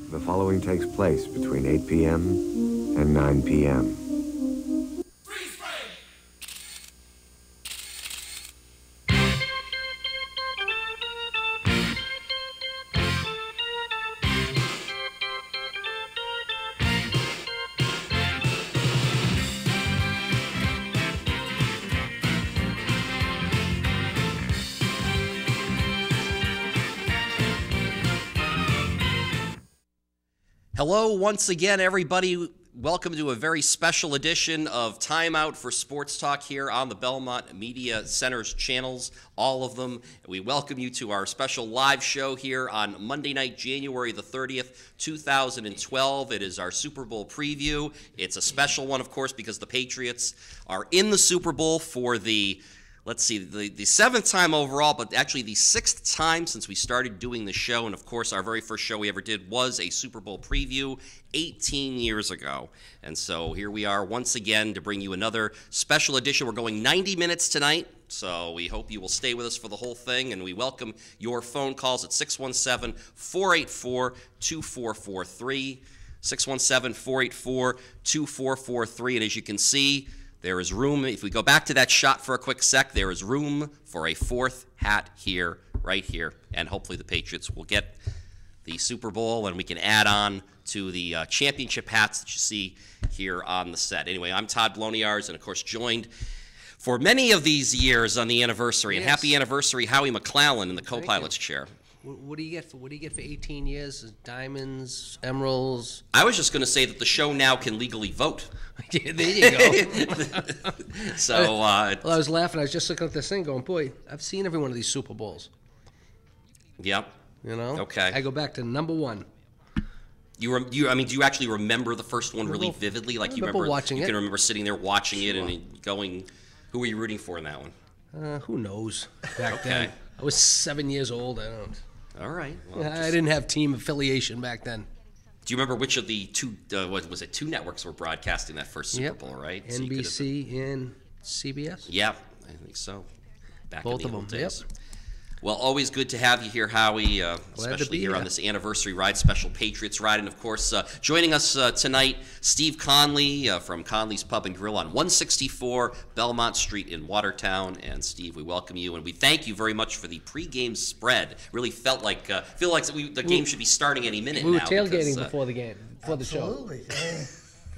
The following takes place between 8 p.m. and 9 p.m. Hello once again, everybody. Welcome to a very special edition of Time Out for Sports Talk here on the Belmont Media Center's channels, all of them. We welcome you to our special live show here on Monday night, January the 30th, 2012. It is our Super Bowl preview. It's a special one, of course, because the Patriots are in the Super Bowl for the seventh time overall, but actually the sixth time since we started doing the show. And, of course, our very first show we ever did was a Super Bowl preview 18 years ago. And so here we are once again to bring you another special edition. We're going 90 minutes tonight, so we hope you will stay with us for the whole thing. And we welcome your phone calls at 617-484-2443, 617-484-2443. And as you can see, there is room, if we go back to that shot for a quick sec, there is room for a fourth hat here, right here, and hopefully the Patriots will get the Super Bowl and we can add on to the championship hats that you see here on the set. Anyway, I'm Todd Bloniarz, and of course joined for many of these years on the anniversary, and happy anniversary, Howie McClellan in the co-pilot's chair. What do you get for 18 years? Diamonds, emeralds? I was just going to say that the show now can legally vote. Yeah, there you go. So, well, I was laughing. I was just looking at this thing, going, "Boy, I've seen every one of these Super Bowls." Yep. You know. Okay. I go back to number one. Do you actually remember the first one really vividly? Like I remember watching it. You can remember sitting there watching it and going, "Who were you rooting for in that one?" Who knows? Back then, I was 7 years old. I don't. All right. Well, I didn't have team affiliation back then. Do you remember which of the two, two networks were broadcasting that first Super Bowl, right? NBC and CBS? Yeah, I think so. Back Both in the of old them, days. Yep. Well, always good to have you here, Howie, especially here on this anniversary ride, special Patriots ride. And, of course, joining us tonight, Steve Conley from Conley's Pub and Grill on 164 Belmont Street in Watertown. And, Steve, we welcome you, and we thank you very much for the pregame spread. Really felt like the game should be starting any minute now. We were tailgating before the game, before the show.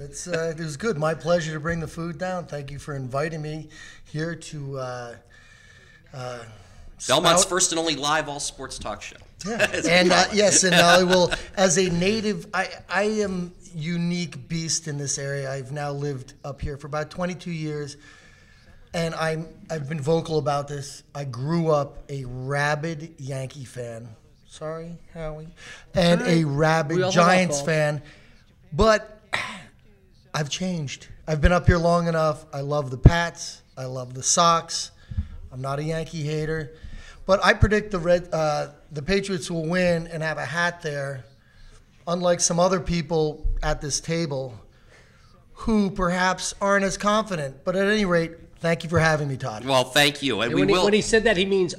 Absolutely. It was good. My pleasure to bring the food down. Thank you for inviting me here to Belmont's first and only live all-sports talk show. Yeah. And yes, and I will, as a native, I am unique beast in this area. I've now lived up here for about 22 years, and I've been vocal about this. I grew up a rabid Yankee fan. Sorry, Howie. And a rabid Giants fan. But I've changed. I've been up here long enough. I love the Pats. I love the Sox. I'm not a Yankee hater. But I predict the Patriots will win and have a hat there, unlike some other people at this table who perhaps aren't as confident. But at any rate, thank you for having me, Todd. Well, thank you. And when he said that, he means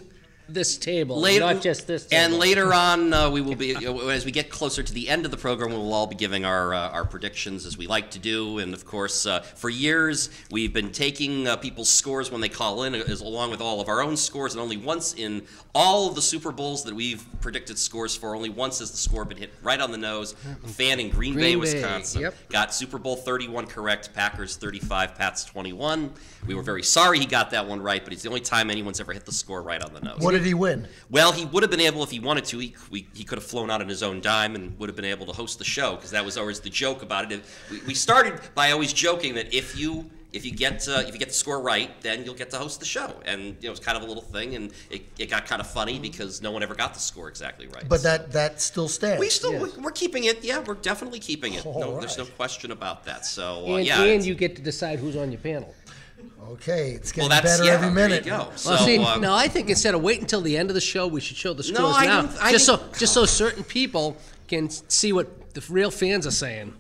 this table, not just this table. And later on, we will be, as we get closer to the end of the program, we will all be giving our predictions as we like to do. And, of course, for years, we've been taking people's scores when they call in, along with all of our own scores. And only once in all of the Super Bowls that we've predicted scores for, only once has the score been hit right on the nose. A fan in Green Bay, Wisconsin, got Super Bowl 31 correct, Packers 35, Pats 21. We were very sorry he got that one right, but it's the only time anyone's ever hit the score right on the nose. What did he win? Well, he would have been able, if he wanted to, he could have flown out on his own dime and would have been able to host the show, because that was always the joke about it. We started by always joking that if you get the score right, then you'll get to host the show, and it's kind of a little thing, and it got kind of funny because no one ever got the score exactly right. But that still stands. We're keeping it. Yeah, we're definitely keeping it. There's no question about that. So and you get to decide who's on your panel. Okay, it's getting better every minute. There you go. So, no, I think instead of waiting until the end of the show, we should show the scores now, just so certain people can see what the real fans are saying.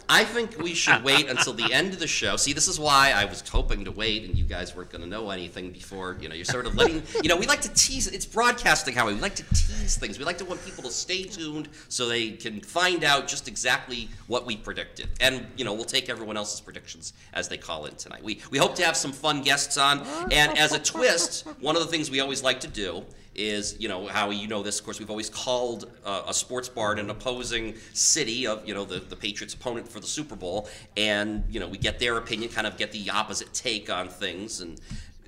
I think we should wait until the end of the show. See, this is why I was hoping to wait, and you guys weren't going to know anything before. You're sort of letting. We like to tease. It's broadcasting, Howie. We like to tease things. We like to want people to stay tuned so they can find out just exactly what we predicted. And we'll take everyone else's predictions as they call in tonight. We hope to have some fun guests on. And as a twist, one of the things we always like to do is, Howie, this, of course, we've always called a sports bar in an opposing city of, the Patriots' opponent for the Super Bowl, and, we get their opinion, kind of get the opposite take on things,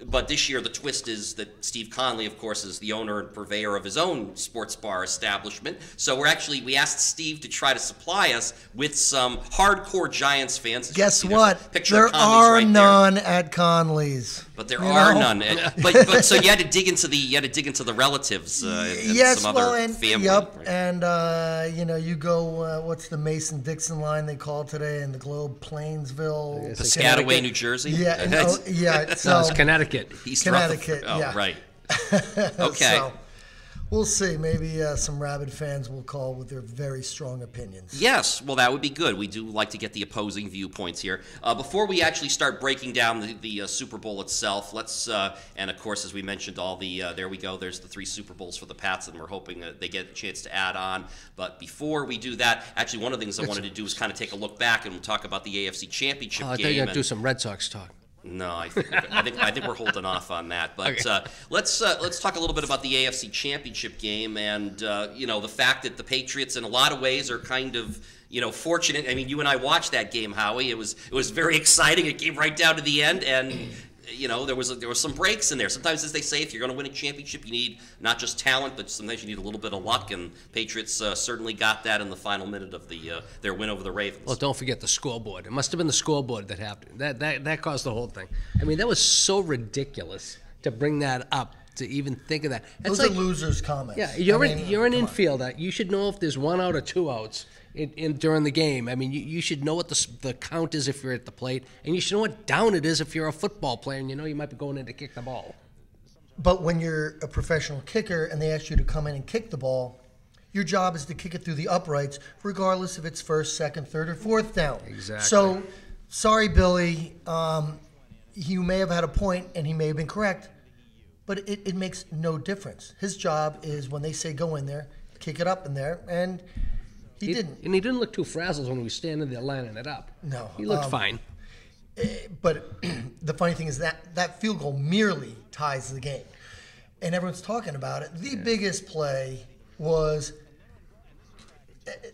but this year the twist is that Steve Conley, of course, is the owner and purveyor of his own sports bar establishment. So we asked Steve to try to supply us with some hardcore Giants fans. Guess what? There are none at Conley's. But there are none. But so you had to dig into the relatives. Yes, some other family. Yep. Right? And you go. What's the Mason-Dixon line they call today in the Globe? Plainsville, Piscataway, New Jersey. Yeah, yeah. So it's Connecticut. East Connecticut. Oh, right. Okay. So, we'll see. Maybe some rabid fans will call with their very strong opinions. Yes, well, that would be good. We do like to get the opposing viewpoints here. Before we actually start breaking down the Super Bowl itself, let's, and of course, as we mentioned, there we go. There's the 3 Super Bowls for the Pats, and we're hoping that they get a chance to add on. But before we do that, actually, one of the things I wanted to do is kind of take a look back, and we'll talk about the AFC Championship game. I thought you were going to do some Red Sox talk. No, I think we're holding off on that. But okay. Let's talk a little bit about the AFC Championship game and the fact that the Patriots in a lot of ways are kind of fortunate. I mean, you and I watched that game, Howie. It was very exciting. It came right down to the end, and there was some breaks in there. Sometimes, as they say, if you're going to win a championship, you need not just talent, but sometimes you need a little bit of luck. And Patriots certainly got that in the final minute of their win over the Ravens. Well, don't forget the scoreboard. It must have been the scoreboard that happened. That caused the whole thing. I mean, that was so ridiculous to bring that up. To even think of that. Those are losers' comments. Yeah, you're an infielder. You should know if there's 1 out or 2 outs during the game. I mean, you should know what the count is if you're at the plate, and you should know what down it is if you're a football player and you might be going in to kick the ball. But when you're a professional kicker and they ask you to come in and kick the ball, your job is to kick it through the uprights, regardless if it's first, second, third, or fourth down. Exactly. So, sorry, Billy. You may have had a point, and he may have been correct. But it makes no difference. His job is when they say go in there, kick it up in there, and he didn't. And he didn't look too frazzled when he was standing there lining it up. No. He looked fine. But the funny thing is that field goal merely ties the game. And everyone's talking about it. The biggest play was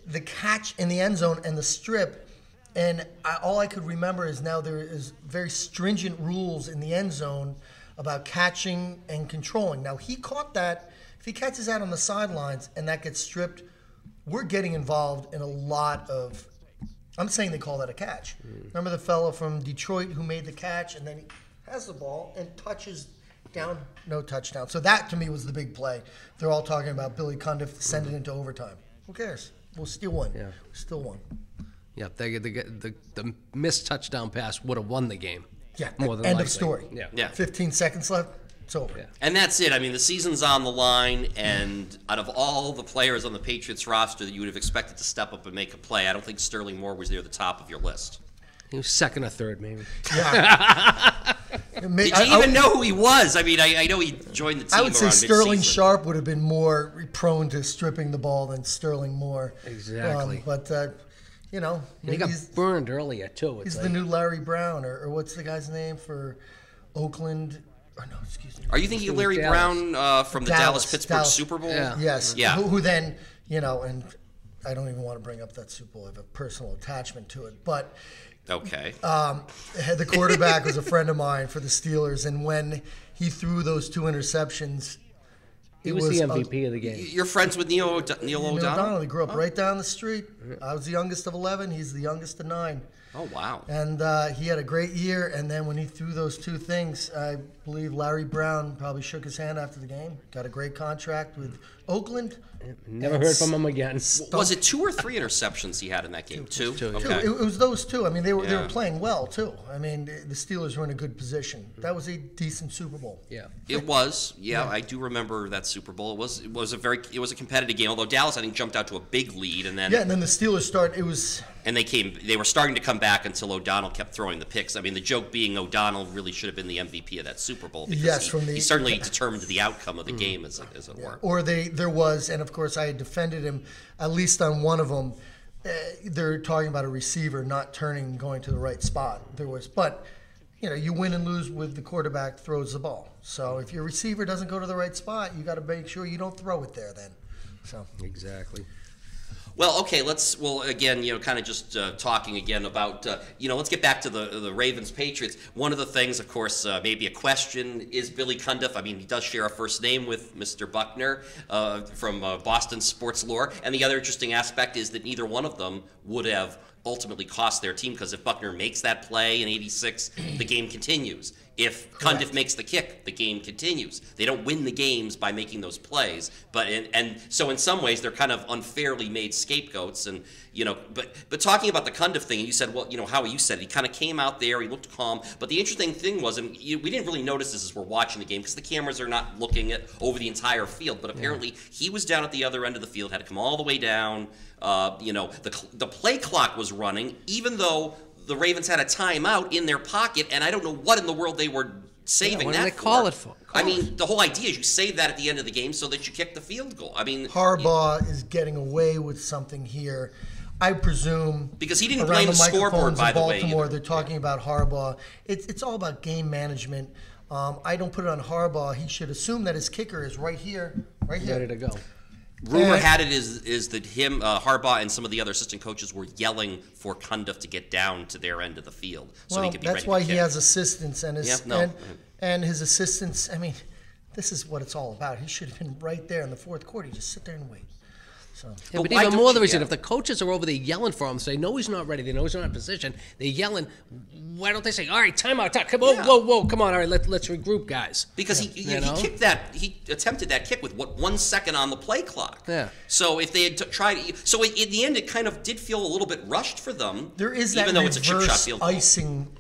the catch in the end zone and the strip. And all I could remember is now there is very stringent rules in the end zone about catching and controlling. Now, he caught that. If he catches that on the sidelines and that gets stripped, we're getting involved in a lot of – I'm saying they call that a catch. Remember the fellow from Detroit who made the catch and then he has the ball and touches down, no touchdown. So that, to me, was the big play. They're all talking about Billy Cundiff sending it into overtime. Who cares? We'll still win. Yeah. We still won. Yeah, the missed touchdown pass would have won the game. Yeah, more than end likely. Of story. Yeah. 15 seconds left, it's over. Yeah. And that's it. I mean, the season's on the line, and out of all the players on the Patriots roster that you would have expected to step up and make a play, I don't think Sterling Moore was near the top of your list. He was second or third, maybe. Yeah. Did you even know who he was? I mean, I know he joined the team. I would say around Sterling mid-season. Sharp would have been more prone to stripping the ball than Sterling Moore. Exactly. And he got burned earlier, too. He's the new Larry Brown, or what's the guy's name for Oakland? Or no, excuse me. Are you thinking of Larry Brown from the Dallas-Pittsburgh Super Bowl? Yeah. Yes. Yeah. Who then, and I don't even want to bring up that Super Bowl. I have a personal attachment to it. But okay. The quarterback was a friend of mine for the Steelers, and when he threw those 2 interceptions, he was the MVP of the game. You're friends with Neil O'Donnell? He grew up right down the street. I was the youngest of 11. He's the youngest of 9. Oh, wow. And he had a great year. And then when he threw those 2 things, I believe Larry Brown probably shook his hand after the game. Got a great contract with Oakland. Never heard from him again. Was it 2 or 3 interceptions he had in that game? 2? Okay. It was those 2. I mean, they were playing well, too. I mean, the Steelers were in a good position. That was a decent Super Bowl. Yeah. It was. Yeah, I do remember that Super Bowl. It was a competitive game, although Dallas, I think, jumped out to a big lead. And then the Steelers it was And they were starting to come back until O'Donnell kept throwing the picks. I mean, the joke being O'Donnell really should have been the MVP of that Super Bowl because he certainly determined the outcome of the game, as it were. Or there was, and of course I had defended him at least on one of them. They're talking about a receiver not turning, going to the right spot. But you win and lose with the quarterback throws the ball. So if your receiver doesn't go to the right spot, you got to make sure you don't throw it there then. So Exactly. Well, okay, again, kind of just talking again about, let's get back to the Ravens-Patriots. One of the things, of course, maybe a question is Billy Cundiff. I mean, he does share a first name with Mr. Buckner from Boston Sports Lore. And the other interesting aspect is that neither one of them would have ultimately cost their team, because if Buckner makes that play in '86, the game continues. If Cundiff makes the kick, the game continues. They don't win the games by making those plays, so in some ways they're kind of unfairly made scapegoats. And but talking about the Cundiff thing, you said, Howie, you said he kind of came out there, he looked calm. But the interesting thing was, and we didn't really notice this as we're watching the game because the cameras are not looking over the entire field. But apparently he was down at the other end of the field, had to come all the way down. The play clock was running, even though the Ravens had a timeout in their pocket, and I don't know what in the world they were saving that for. What did they call it for? I mean, the whole idea is you save that at the end of the game so that you kick the field goal. I mean, Harbaugh is getting away with something here. I presume because he didn't blame the scoreboard, by the way. Baltimore, they're talking about Harbaugh. It's all about game management. I don't put it on Harbaugh. He should assume that his kicker is right here. Ready to go. Rumor had it is that Harbaugh and some of the other assistant coaches were yelling for Cundiff to get down to their end of the field so he could be ready to kick. That's why he has assistants and his assistants. I mean, this is what it's all about. He should have been right there in the fourth quarter. You just sit there and wait. So. Yeah, but even more the reason, if the coaches are over there yelling for him, say, no, he's not ready, they know he's not in position, they're yelling, why don't they say, all right, timeout, come on, whoa, come on, all right, let's regroup, guys. Because he kicked that, he attempted that kick with, 1 second on the play clock. Yeah. So if they had tried, so in the end, it kind of did feel a little bit rushed for them. There is that even though it's a chip shot field goal. Icing,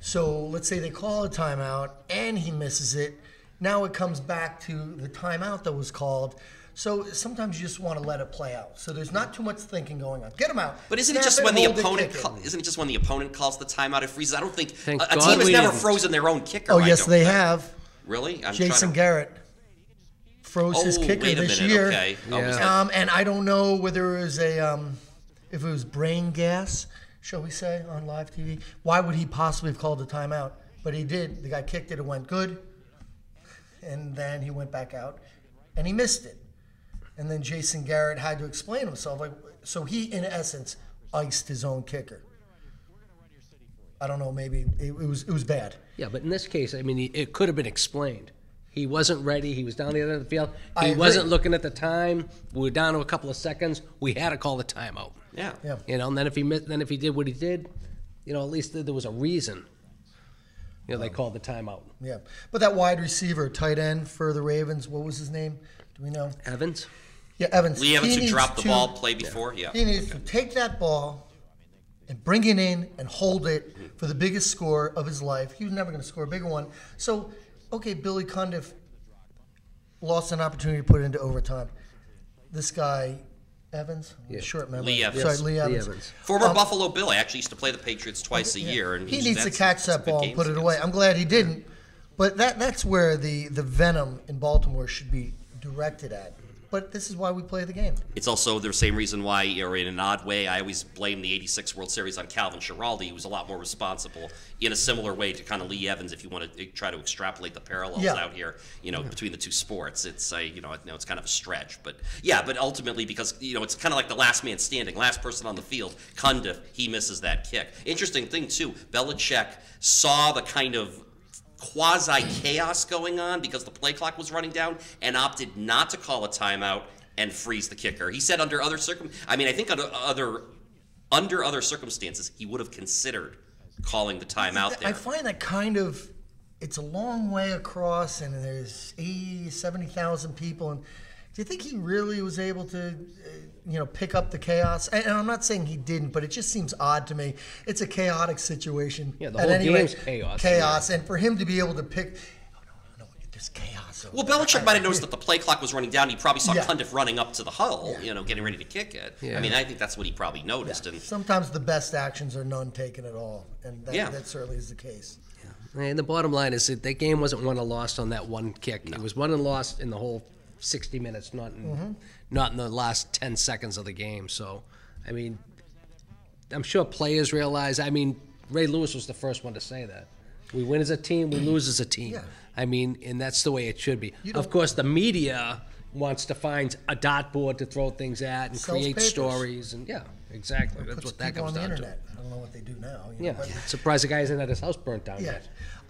so let's say they call a timeout and he misses it. Now it comes back to the timeout that was called. So sometimes you just want to let it play out. So there's not too much thinking going on. Get him out. But isn't it just when the opponent calls the timeout, it freezes? I don't think a team has never frozen their own kicker. Oh yes, they have. Really? Jason Garrett froze his kicker this year. Okay. Yeah. And I don't know whether it was if it was brain gas, shall we say, on live TV. Why would he possibly have called a timeout? But he did. The guy kicked it. It went good, and then he went back out, and he missed it. And then Jason Garrett had to explain himself. So he, in essence, iced his own kicker. I don't know, maybe it was bad. Yeah, but in this case, I mean, it could have been explained. He wasn't ready. He was down the other end of the field. He wasn't looking at the time. We were down to a couple of seconds. We had to call the timeout. Yeah. And then if he did what he did, at least there was a reason. They called the timeout. Yeah. But that wide receiver, tight end for the Ravens, what was his name? Do we know? Evans? Yeah, Evans. Lee Evans, who dropped the ball play before? Yeah. He needs to take that ball and bring it in and hold it for the biggest score of his life. He was never going to score a bigger one. So, okay, Billy Cundiff lost an opportunity to put it into overtime. This guy, Evans? Yeah. Short memory. Lee Evans. Sorry, Lee Evans. Former Buffalo Bill. I actually used to play the Patriots twice a year. And he needs to catch that ball and put it away. I'm glad he didn't. But that's where the venom in Baltimore should be directed at. But this is why we play the game. It's also the same reason why, or in an odd way, I always blame the '86 World Series on Calvin Schiraldi, who was a lot more responsible in a similar way to kind of Lee Evans. If you want to try to extrapolate the parallels out here, between the two sports, it's it's kind of a stretch, but ultimately because it's kind of like the last man standing, last person on the field. Cundiff, he misses that kick. Interesting thing too, Belichick saw the kind of quasi-chaos going on because the play clock was running down and opted not to call a timeout and freeze the kicker. He said under other other circumstances, he would have considered calling the timeout there. I find that kind of, it's a long way across and there's 80, 70,000 people. And do you think he really was able to, pick up the chaos? And I'm not saying he didn't, but it just seems odd to me. It's a chaotic situation. Yeah, the whole game's chaos. And for him to be able to pick, there's chaos. Well, Belichick might have noticed that the play clock was running down. He probably saw Yeah. Cundiff running up to the huddle, getting ready to kick it. Yeah. I mean, I think that's what he probably noticed. And Sometimes the best actions are none taken at all, and Yeah. that certainly is the case. And the bottom line is that game wasn't won or lost on that one kick. It was won and lost in the whole 60 minutes, not in the last 10 seconds of the game. So, I mean, I'm sure players realize. I mean, Ray Lewis was the first one to say that. We win as a team, we lose as a team. Yeah. I mean, and that's the way it should be. Of course, the media wants to find a dartboard to throw things at and Sells create papers. stories. And yeah, exactly. That's Puts what that people comes on the down internet. I don't know what they do now. to. Yeah, but- surprised the guy hasn't had his house burnt down yeah.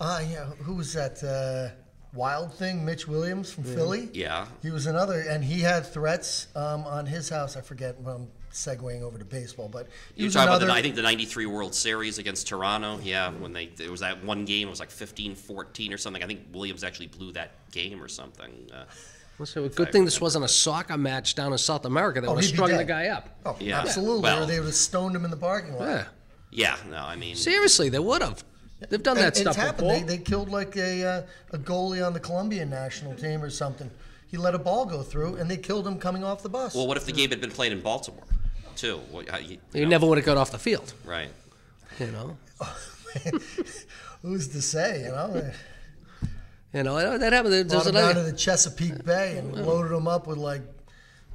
yet. Who was that wild thing? Mitch Williams from Philly. yeah. He was another, and he had threats on his house. I forget. I'm segueing over to baseball, but he You're was talking another. about I think the '93 World Series against Toronto. Yeah, when there was that one game, it was like 15-14 or something. I think Williams actually blew that game or something. So a good thing this wasn't a soccer match down in South America. They would have he'd be strung the dead. guy up. Oh, Yeah. absolutely. Well- Or they would have stoned him in the parking lot. Yeah. Yeah, no, I mean, Seriously, they would have. They've done that It's stuff happened. before. They killed like a goalie on the Colombian national team or something. He let a ball go through, and they killed him coming off the bus. well, what if the game had been played in Baltimore, too? He never would have got off the field. Right. You know. Who's to say? That happened. There's Brought him down to another. the Chesapeake Bay and loaded him up with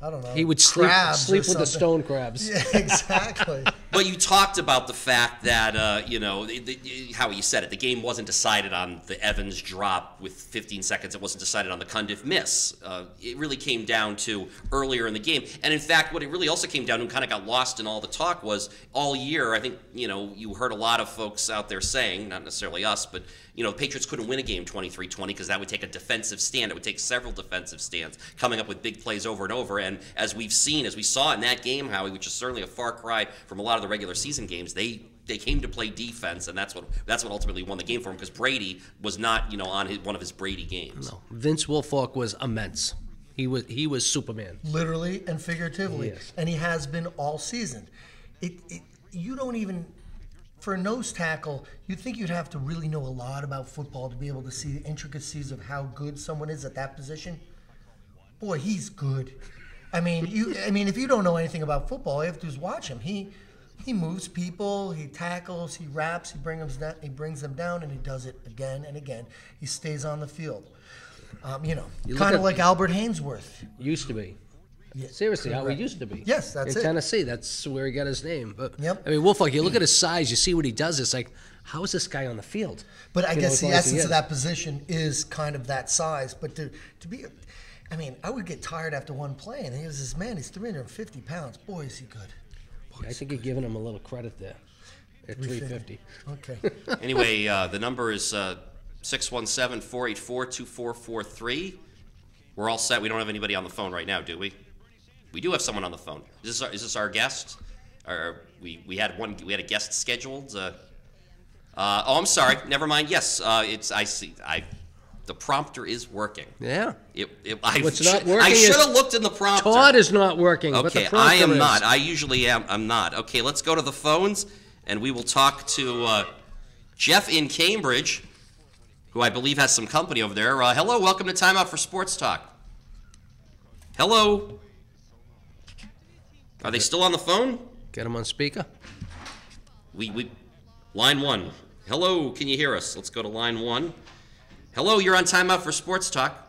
I don't know. He would sleep crabs or with the something. stone crabs. Yeah, exactly. But you talked about the fact that, how you said it, the game wasn't decided on the Evans drop with 15 seconds. It wasn't decided on the Cundiff miss. It really came down to earlier in the game. And, in fact, what it really also came down to and kind of got lost in all the talk was all year, I think, you heard a lot of folks out there saying, not necessarily us, but, the Patriots couldn't win a game 23-20 because that would take a defensive stand. It would take several defensive stands, coming up with big plays over and over. And as we saw in that game, Howie, which is certainly a far cry from a lot of the regular season games, they came to play defense, and that's what ultimately won the game for him because Brady was not, on one of his Brady games. No, Vince Wilfork was immense. He was Superman. Literally and figuratively. Yes. And he has been all season. You don't even, for a nose tackle, you'd think you'd have to really know a lot about football to be able to see the intricacies of how good someone is at that position. Boy, he's good. I mean, if you don't know anything about football, all you have to do is watch him. He moves people, he tackles, he wraps, he brings them down, and he does it again and again. He stays on the field. Kind of like Albert Hainsworth. Used to be. Yeah, Seriously, how he correct. used to be. Yes, that's in it. Tennessee, that's where he got his name. But Yep. I mean, Wilfork, you look at his size, you see what he does. It's like, how is this guy on the field? But I guess as the long as he essence of is. that position is kind of that size. But to be, I would get tired after one play. And he's 350 pounds. Boy, is he good. I think you're giving him a little credit there at 350. Okay. Anyway, the number is 617-484-2443. We're all set. We don't have anybody on the phone right now, do we? We do have someone on the phone. Is this our guest? Or we had a guest scheduled. I'm sorry. Never mind. Yes, I see. The prompter is working. Yeah. What's not working I is should have looked in the prompter. Todd is not working, but the Okay, prompter I am is. not. I usually am. I'm not. Okay, let's go to the phones, and we will talk to Jeff in Cambridge, who I believe has some company over there. Hello, welcome to Time Out for Sports Talk. Hello. Are they still on the phone? Get him on speaker. We line one. Hello, can you hear us? Let's go to line one. Hello, you're on Time Out for Sports Talk.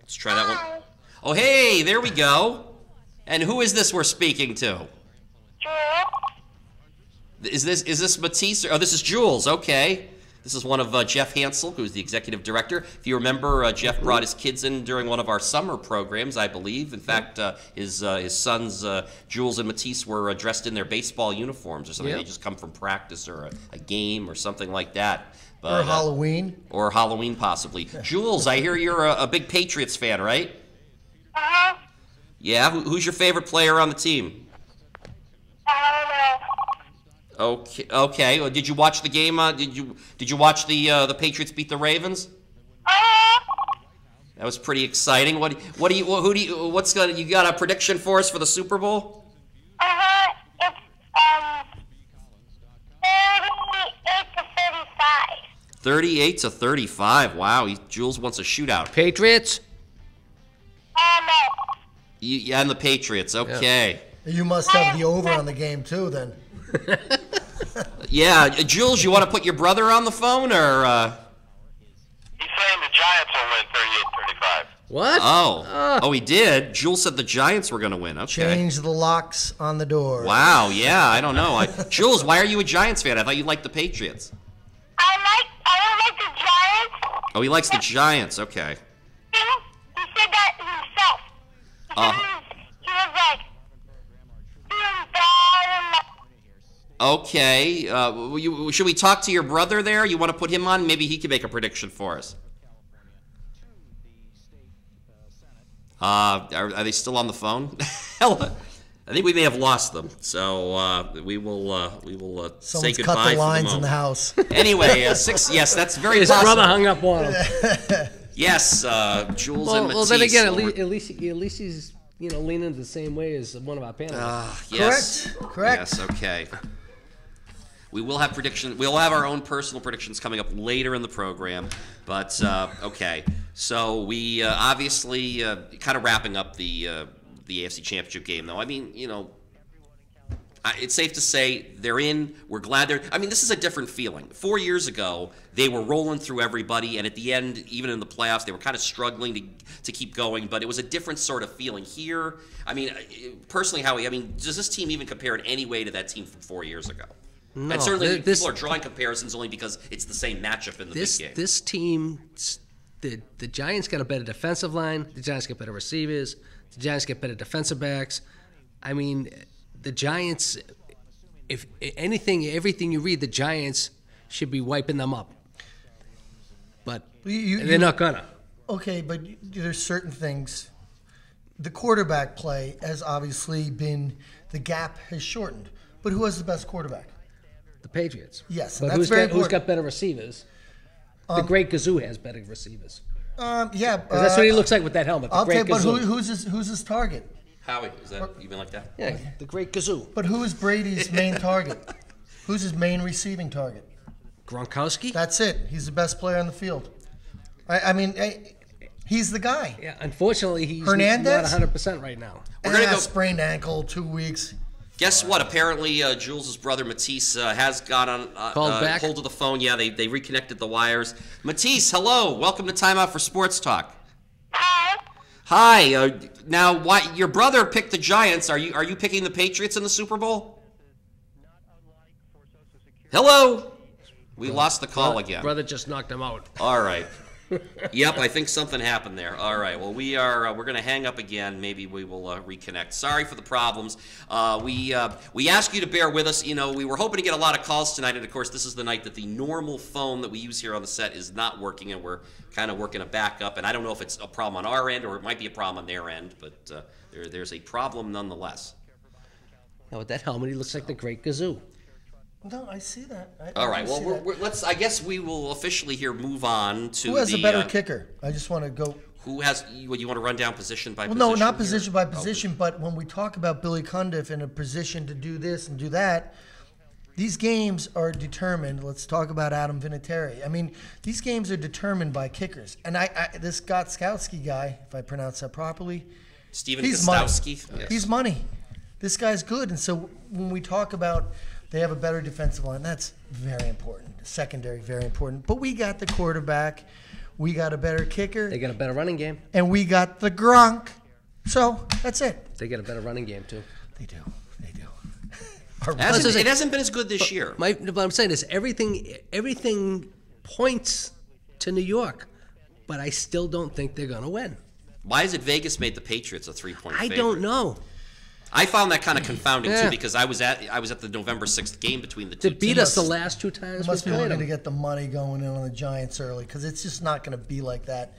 Let's try that one. Oh, hey, there we go. And who is this we're speaking to? Is this Matisse? Oh, this is Jules. Okay. This is one of Jeff Hansel, who's the executive director. If you remember, Jeff brought his kids in during one of our summer programs, I believe. In fact, his sons, Jules and Matisse, were dressed in their baseball uniforms or something. Yep. They just come from practice or a game or something like that. Or But, Halloween. or Halloween, possibly. Jules, I hear you're a big Patriots fan, right? Uh-huh. Yeah? Who's your favorite player on the team? Okay. Okay. Well, did you watch the game? Did you watch the Patriots beat the Ravens? That was pretty exciting. You got a prediction for us for the Super Bowl? It's 38 to 35. 38-35. Wow, Jules wants a shootout. Patriots? No. Yeah, and the Patriots. Okay. You must have the over on the game too, then. Yeah, Jules, you want to put your brother on the phone, or? He's saying the Giants will win 38-35. What? Oh, he did. Jules said the Giants were going to win. Okay. Change the locks on the door. Wow. Yeah, I don't know. Jules, why are you a Giants fan? I thought you liked the Patriots. I don't like the Giants. Oh, he likes the Giants. Okay. He said that himself. He was like, doing bad and Okay. Should we talk to your brother there? You want to put him on? Maybe he can make a prediction for us. Are they still on the phone? Hell, I think we may have lost them. So we will say Someone's goodbye cut the lines for in the the moment. house. Anyway, 6. Yes, that's very His possible. brother hung up on him. Yes, Jules and Matisse. Well, then again, at least he's leaning the same way as one of our panelists. Yes. Correct. Yes. Okay. We will have predictions. We'll have our own personal predictions coming up later in the program. But okay, so we obviously kind of wrapping up the AFC Championship game, though. I mean, it's safe to say they're in. We're glad they're. I mean, this is a different feeling. 4 years ago, they were rolling through everybody, and at the end, even in the playoffs, they were kind of struggling to keep going. But it was a different sort of feeling here. I mean, personally, Howie, does this team even compare in any way to that team from 4 years ago? No, And certainly, people are drawing comparisons only because it's the same matchup in the big game. This team, the Giants got a better defensive line. The Giants get better receivers. The Giants get better defensive backs. I mean, the Giants, if anything, everything you read, the Giants should be wiping them up. But they're not gonna. Okay, but there's certain things. The quarterback play has obviously been, the gap has shortened. But who has the best quarterback? The Patriots. Yes, but and that's very who's important. got better receivers? The Great Gazoo has better receivers. Yeah. 'Cause that's what he looks like with that helmet. The Okay, Great but Gazoo. who's his target? Howie, is that you been like that? Yeah, the Great Gazoo. But who is Brady's main target? Who's his main receiving target? GRONK-OW-SKI? That's it. He's the best player on the field. I mean, he's the guy. Yeah, unfortunately, he's Hernandez? not 100% right now. We're gonna go. Sprained ankle, 2 weeks. Guess what? Apparently, Jules' brother Matisse has got on Called back? hold of the phone. Yeah, they reconnected the wires. Matisse, hello. Welcome to Time Out for Sports Talk. Hi. Now, why your brother picked the Giants? Are you picking the Patriots in the Super Bowl? Hello. We lost the call again. Brother just knocked him out. All right. Yep, I think something happened there. All right. Well, we're going to hang up again. Maybe we will reconnect. Sorry for the problems. We ask you to bear with us. We were hoping to get a lot of calls tonight, and of course, this is the night that the normal phone that we use here on the set is not working, and we're kind of working a backup. And I don't know if it's a problem on our end or it might be a problem on their end, but there's a problem nonetheless. Now, with that helmet, he looks like the Great Gazoo. No, I see that. All right. Well, let's. I guess we will officially here move on to who has a better kicker? I just want to go. Who has? You want to run down position by position? No, not here? position by position, but when we talk about Billy Cundiff in a position to do this and do that, these games are determined. Let's talk about Adam Vinatieri. I mean, these games are determined by kickers. And this Gotskowski guy, if I pronounce that properly, Steven he's money. Gostowski. Yes. He's money. This guy's good. And so when we talk about they have a better defensive line, that's very important. Secondary, very important. But we got the quarterback. We got a better kicker. They got a better running game. And we got the Gronk. So that's it. They get a better running game, too. They do. It hasn't been as good this year. What I'm saying is everything points to New York, but I still don't think they're going to win. Why is it Vegas made the Patriots a 3-point favorite? I don't know. I found that kind of confounding too because I was at the November 6th game between the two. They beat us the last two times. Must be we played looking them. to get the money going in on the Giants early because it's just not going to be like that.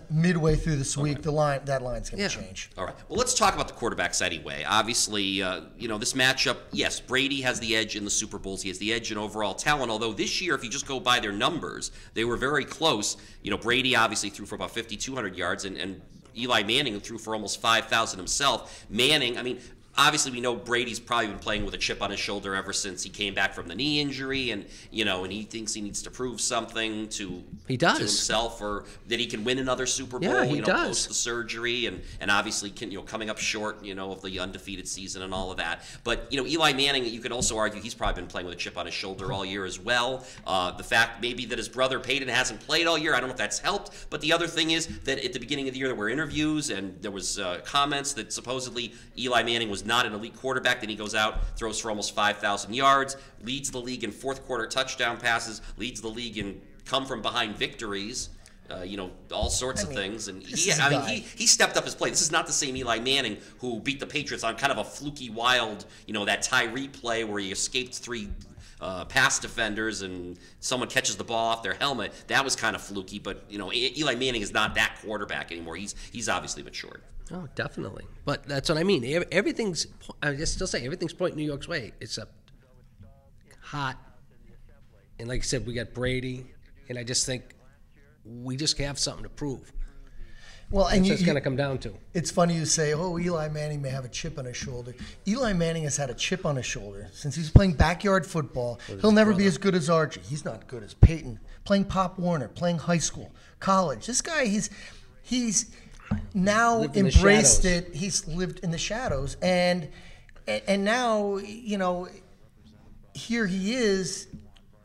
Midway through this week, that line's going to change. All right. Well, let's talk about the quarterbacks anyway. Obviously, this matchup. Yes, Brady has the edge in the Super Bowls. He has the edge in overall talent. Although this year, if you just go by their numbers, they were very close. Brady obviously threw for about 5,200 yards, and Eli Manning threw for almost 5,000 himself. Manning, obviously we know Brady's probably been playing with a chip on his shoulder ever since he came back from the knee injury, and and he thinks he needs to prove something to himself, or that he can win another Super Bowl. Yeah, he does. Post the surgery, and obviously coming up short, of the undefeated season and all of that. But Eli Manning, you could also argue he's probably been playing with a chip on his shoulder all year as well. The fact maybe that his brother Peyton hasn't played all year, I don't know if that's helped. But the other thing is that at the beginning of the year there were interviews and there was comments that supposedly Eli Manning was not an elite quarterback. Then he goes out, throws for almost 5,000 yards, leads the league in fourth quarter touchdown passes, leads the league in come from behind victories. All sorts of things, and he stepped up his play. This is not the same Eli Manning who beat the Patriots on kind of a fluky, wild, that Tyree play where he escaped 3 pass defenders and someone catches the ball off their helmet. That was kind of fluky, but Eli Manning is not that quarterback anymore. He's obviously matured. Oh, definitely. But that's what I mean. Everything's, I just still say, everything's pointing New York's way, except hot. And like I said, we got Brady, and I just think we just have something to prove. Well, and it's going to come down to. It's funny you say, Eli Manning may have a chip on his shoulder. Eli Manning has had a chip on his shoulder since he was playing backyard football. He'll never be as good as Archie. He's not good as Peyton. Playing Pop Warner, playing high school, college. This guy, he's now embraced it. He's lived in the shadows, and now here he is,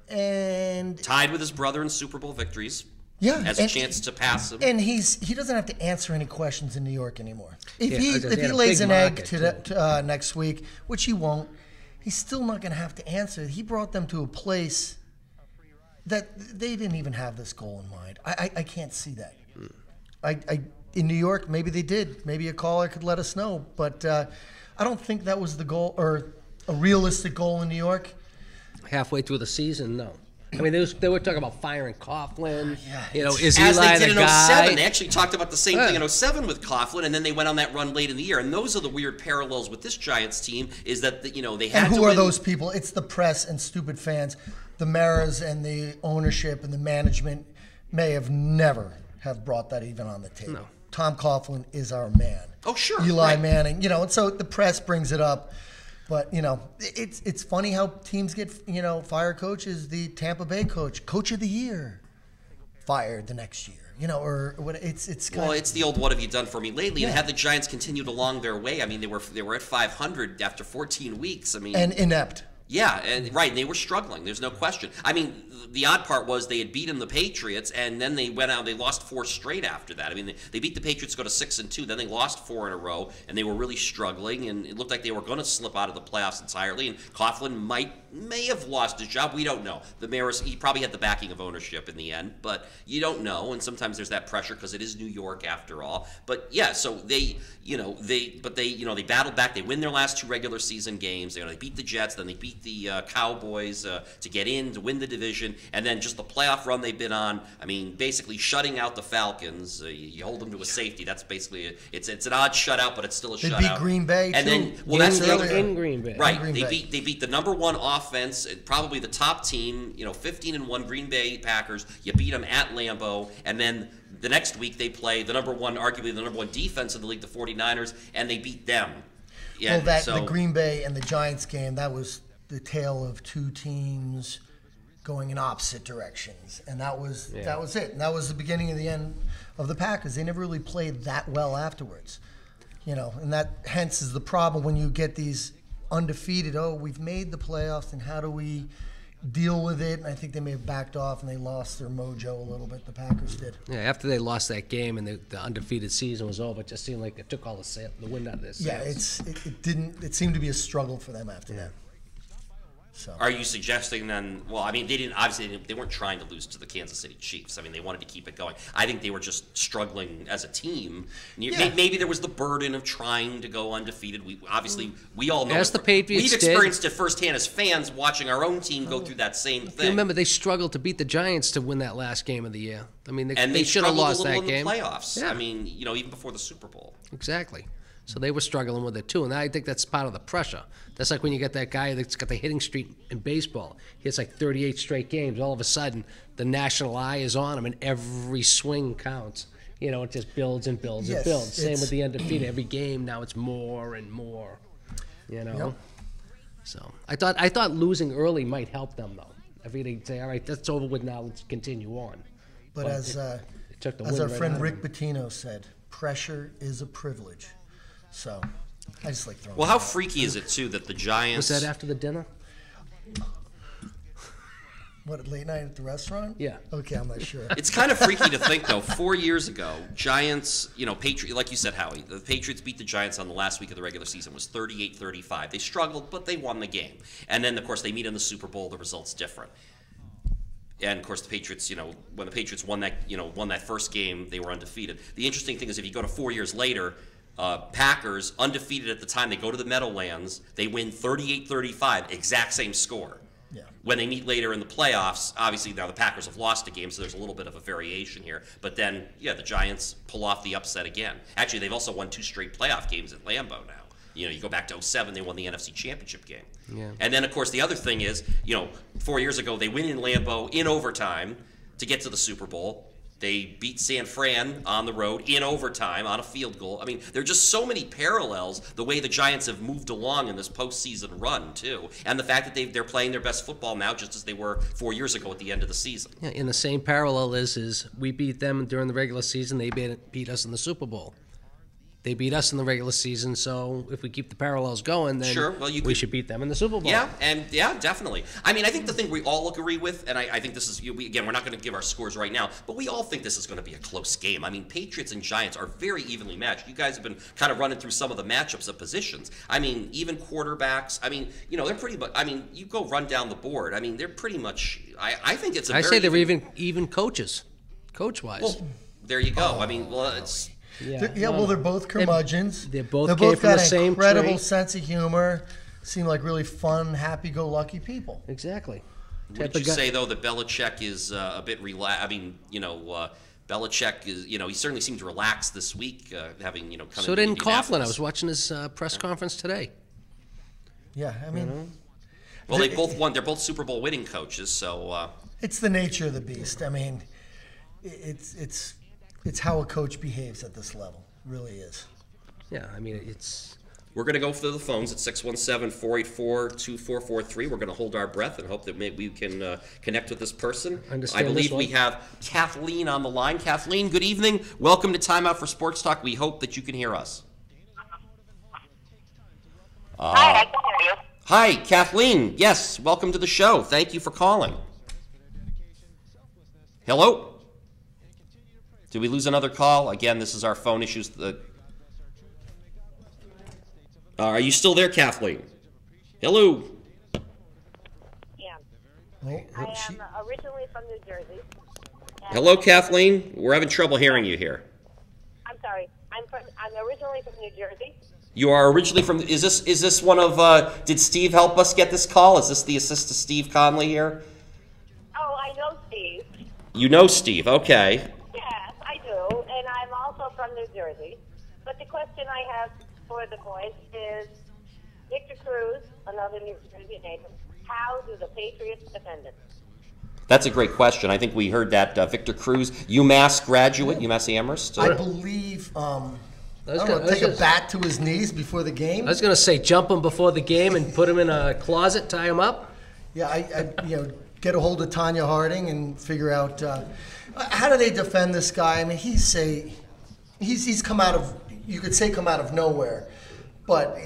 and tied with his brother in Super Bowl victories. Yeah, has a chance to pass him, and he doesn't have to answer any questions in New York anymore. If he lays an egg to next week, which he won't, he's still not going to have to answer. He brought them to a place that they didn't even have this goal in mind. I can't see that. In New York, maybe they did. Maybe a caller could let us know, but I don't think that was the goal or a realistic goal in New York. Halfway through the season, no. I mean, they were talking about firing Coughlin. Yeah, is as Eli they did the in guy? 07. They actually talked about the same thing in 07 with Coughlin, and then they went on that run late in the year. And those are the weird parallels with this Giants team, is that they had to win. And who are those people? It's the press and stupid fans. The Maras and the ownership and the management may have never have brought that even on the table. No. Tom Coughlin is our man. Oh, sure. Eli Manning, and so the press brings it up. But, it's funny how teams get, fire coaches. The Tampa Bay coach of the year, fired the next year, or what? It's kind well, it's the old "what have you done for me lately?" Yeah. And had the Giants continued along their way, I mean, they were at 500 after 14 weeks. I mean, and inept. Yeah, and they were struggling. There's no question. I mean, the odd part was they had beaten the Patriots, and then they went out. They lost 4 straight after that. I mean, they beat the Patriots, go to 6-2. Then they lost 4 in a row, and they were really struggling. And it looked like they were going to slip out of the playoffs entirely. And Coughlin may have lost his job. We don't know. The Maras, he probably had the backing of ownership in the end, but you don't know. And sometimes there's that pressure because it is New York after all. But yeah, so they battled back. They win their last 2 regular season games. They beat the Jets, then they beat the Cowboys to get in to win the division, and then just the playoff run they've been on. I mean, basically shutting out the Falcons. You hold them to a safety. That's basically it's an odd shutout, but it's still a shutout. They beat Green Bay, and too. Then that's the other in Green Bay. Right, Green they Bay. beat the number 1 offense, probably the top team. 15-1 Green Bay Packers. You beat them at Lambeau, and then the next week they play arguably the number 1 defense in the league, the 49ers, and they beat them. Yeah, the Green Bay and the Giants game, that was the tale of 2 teams going in opposite directions, and that was it. And that was the beginning of the end of the Packers. They never really played that well afterwards, and that hence is the problem when you get these undefeated. Oh, we've made the playoffs, and how do we deal with it? And I think they may have backed off and they lost their mojo a little bit. The Packers did. Yeah, after they lost that game and the undefeated season was over, it just seemed like it took all the wind out of their sails. Yeah, it seemed to be a struggle for them after that. So. Are you suggesting then? Well, I mean, they weren't trying to lose to the Kansas City Chiefs. I mean, they wanted to keep it going. I think they were just struggling as a team. Maybe there was the burden of trying to go undefeated. We all know. As the Patriots we've experienced it firsthand as fans, watching our own team go through that same thing. Remember, they struggled to beat the Giants to win that last game of the year. I mean, they should have lost that in game. The playoffs. Yeah. I mean, even before the Super Bowl. Exactly. So they were struggling with it too, and I think that's part of the pressure. That's like when you get that guy that's got the hitting streak in baseball. He hits like 38 straight games. All of a sudden, the national eye is on him, and every swing counts. It just builds and builds and builds. Same with the undefeated. Every game now, it's more and more. You know. Yep. So I thought losing early might help them though. If they'd say, all right, that's over with now, let's continue on. But as it took the as win our right friend out of Rick them. Pitino said, pressure is a privilege. So I just like throwing. Well, how that out. freaky is it too that the Giants? Was that after the dinner? What, late night at the restaurant? Yeah. Okay, I'm not sure. It's kind of freaky to think, though. 4 years ago, Giants, like you said, Howie, the Patriots beat the Giants on the last week of the regular season. It was 38-35. They struggled, but they won the game. And then, of course, they meet in the Super Bowl. The result's different. And, of course, the Patriots, when the Patriots won that first game, they were undefeated. The interesting thing is if you go to 4 years later, Packers, undefeated at the time, they go to the Meadowlands. They win 38-35, exact same score. Yeah. When they meet later in the playoffs, obviously now the Packers have lost a game, so there's a little bit of a variation here. But then, the Giants pull off the upset again. Actually, they've also won 2 straight playoff games at Lambeau now. You go back to 2007, they won the NFC Championship game. Yeah. And then, of course, the other thing is, 4 years ago, they win in Lambeau in overtime to get to the Super Bowl. They beat San Fran on the road in overtime on a field goal. I mean, there are just so many parallels, the way the Giants have moved along in this postseason run, too. And the fact that they're playing their best football now just as they were 4 years ago at the end of the season. Yeah, in the same parallel is we beat them during the regular season, they beat us in the Super Bowl. They beat us in the regular season, so if we keep the parallels going, then Sure, well, we should beat them in the Super Bowl. Yeah, definitely. I mean, I think the thing we all agree with, and I think this is, again, we're not going to give our scores right now, but we all think this is going to be a close game. I mean, Patriots and Giants are very evenly matched. You guys have been kind of running through some of the matchups of positions. I mean, even quarterbacks. I mean, they're pretty much. I mean, you go run down the board. I mean, they're pretty much. I think it's. I say they're even coaches, coach-wise. Well, there you go. I mean, well, it's. Well, they're both curmudgeons. They both came got from the an same incredible tree. sense of humor. Seem like really fun, happy-go-lucky people. Exactly. Would you say, though, that Belichick is a bit relaxed? I mean, Belichick is, he certainly seemed relaxed this week, having, come So into didn't Coughlin. I Indianapolis. was watching his press conference today. Yeah, I mean, Well, they both won. They're both Super Bowl winning coaches, so. it's the nature of the beast. I mean, it's how a coach behaves at this level. It really is. Yeah, I mean, it's... We're going to go for the phones at 617-484-2443. We're going to hold our breath and hope that maybe we can connect with this person. Understand I believe this we one. have Kathleen on the line. Kathleen, good evening. Welcome to Time Out for Sports Talk. We hope that you can hear us. Hi, I can hear you. Hi, Kathleen. Yes, welcome to the show. Thank you for calling. Hello? Did we lose another call? Again, this is our phone issues. Are you still there, Kathleen? Hello? Yeah. Oh, I she- am originally from New Jersey. Hello, Kathleen? We're having trouble hearing you here. I'm sorry. I'm originally from New Jersey. You are originally from, is this one of, did Steve help us get this call? Is this the assist to Steve Conley here? Oh, I know Steve. You know Steve, okay. Yes, I do. And I'm also from New Jersey. But the question I have for the boys is, Victor Cruz, another New Jersey native, how do the Patriots defend it? That's a great question. I think we heard that Victor Cruz, UMass graduate, UMass Amherst. I believe, I don't know, take a bat to his knees before the game. I was going to say jump him before the game and put him in a closet, tie him up. Yeah, I get a hold of Tanya Harding and figure out how do they defend this guy. I mean, he's come out of, you could say come out of nowhere, but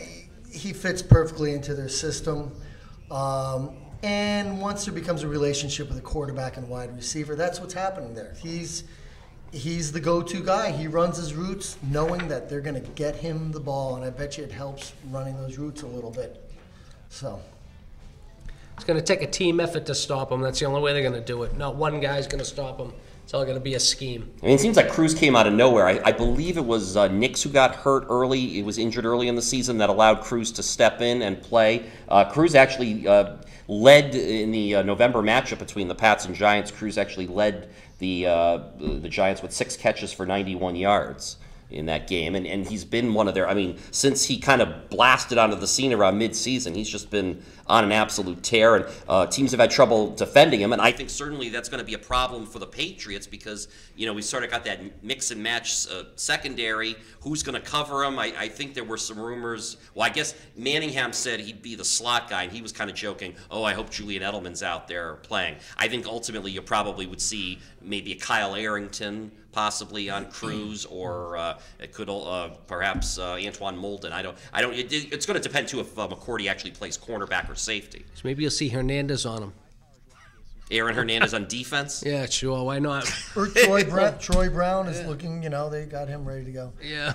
he fits perfectly into their system. And once there becomes a relationship with a quarterback and wide receiver, that's what's happening there. He's the go-to guy. He runs his routes knowing that they're going to get him the ball, and I bet you it helps running those routes a little bit. So It's going to take a team effort to stop him. That's the only way they're going to do it. Not one guy's going to stop him. It's all going to be a scheme. I mean, it seems like Cruz came out of nowhere. I believe it was Nix who got hurt early. He was injured early in the season that allowed Cruz to step in and play. Cruz actually led in the November matchup between the Pats and Giants. Cruz actually led the Giants with 6 catches for 91 yards. in that game, and he's been one of their, I mean, since he kind of blasted onto the scene around mid-season, he's just been on an absolute tear, and teams have had trouble defending him, and I think certainly that's going to be a problem for the Patriots because, you know, we sort of got that mix and match secondary. Who's going to cover him? I think there were some rumors. Well, I guess Manningham said he'd be the slot guy, and he was kind of joking, oh, I hope Julian Edelman's out there playing. I think ultimately you probably would see maybe a Kyle Arrington possibly on Cruz, or it could perhaps Antoine Molden. I don't. It's going to depend too if McCourty actually plays cornerback or safety. So maybe you'll see Hernandez on him. Aaron Hernandez on defense. Yeah, sure. Why not? Or Troy Brown. Troy Brown is looking. You know, they got him ready to go. Yeah.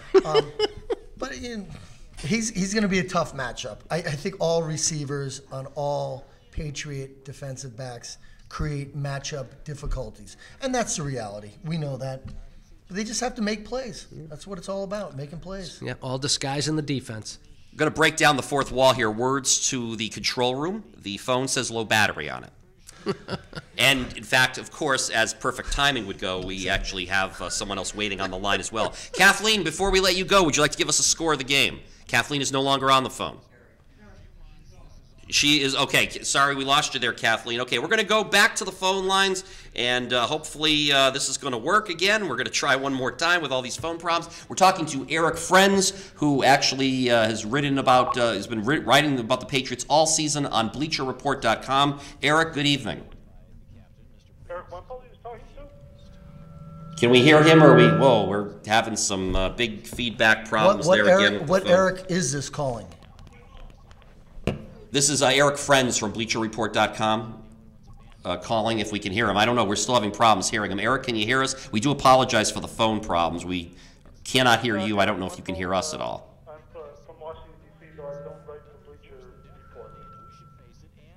But he's going to be a tough matchup. I think all receivers on all Patriot defensive backs create matchup difficulties. And that's the reality. We know that. But they just have to make plays. That's what it's all about, making plays. Yeah, all disguise in the defense. I'm going to break down the fourth wall here. Words to the control room. The phone says low battery on it. And, in fact, of course, as perfect timing would go, we actually have someone else waiting on the line as well. Kathleen, before we let you go, would you like to give us a score of the game? Kathleen is no longer on the phone. She is, okay, sorry we lost you there, Kathleen. Okay, we're going to go back to the phone lines, and hopefully this is going to work again. We're going to try one more time with all these phone problems. We're talking to Eric Friends, who actually has written about, has been writing about the Patriots all season on BleacherReport.com. Eric, good evening. Eric Wemple he was talking to? Can we hear him, or we're having some big feedback problems there again. What Eric is this calling? This is Eric Friends from BleacherReport.com calling if we can hear him. I don't know. We're still having problems hearing him. Eric, can you hear us? We do apologize for the phone problems. We cannot hear you. I don't know if you can hear us at all. I'm from Washington, D.C., so I don't write for Bleacher Report.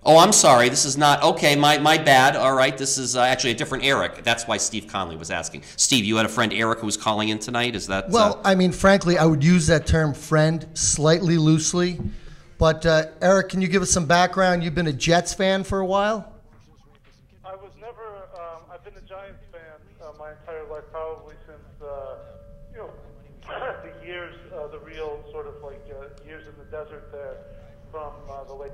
Oh, I'm sorry. This is not. Okay, my bad. All right. This is actually a different Eric. That's why Steve Conley was asking. Steve, you had a friend Eric who was calling in tonight? Is that? Well, I mean, frankly, I would use that term friend slightly loosely. But, Eric, can you give us some background? You've been a Jets fan for a while? I was never, I've been a Giants fan my entire life, probably since, the years, the real sort of like years in the desert there from the late.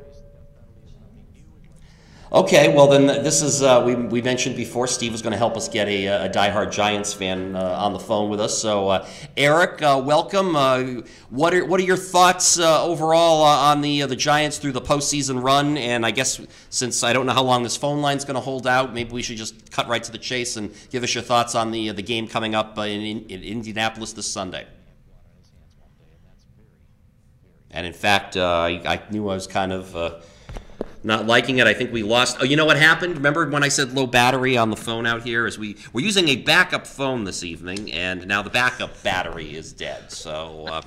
Okay, well then this is, we mentioned before Steve was going to help us get a diehard Giants fan on the phone with us. So Eric, welcome. What are your thoughts overall on the Giants through the postseason run? And I guess since I don't know how long this phone line's going to hold out, maybe we should just cut right to the chase and give us your thoughts on the game coming up in Indianapolis this Sunday. And in fact, I knew I was kind of not liking it. I think we lost. Oh, you know what happened? Remember when I said low battery on the phone out here? We're using a backup phone this evening, and now the backup battery is dead. So,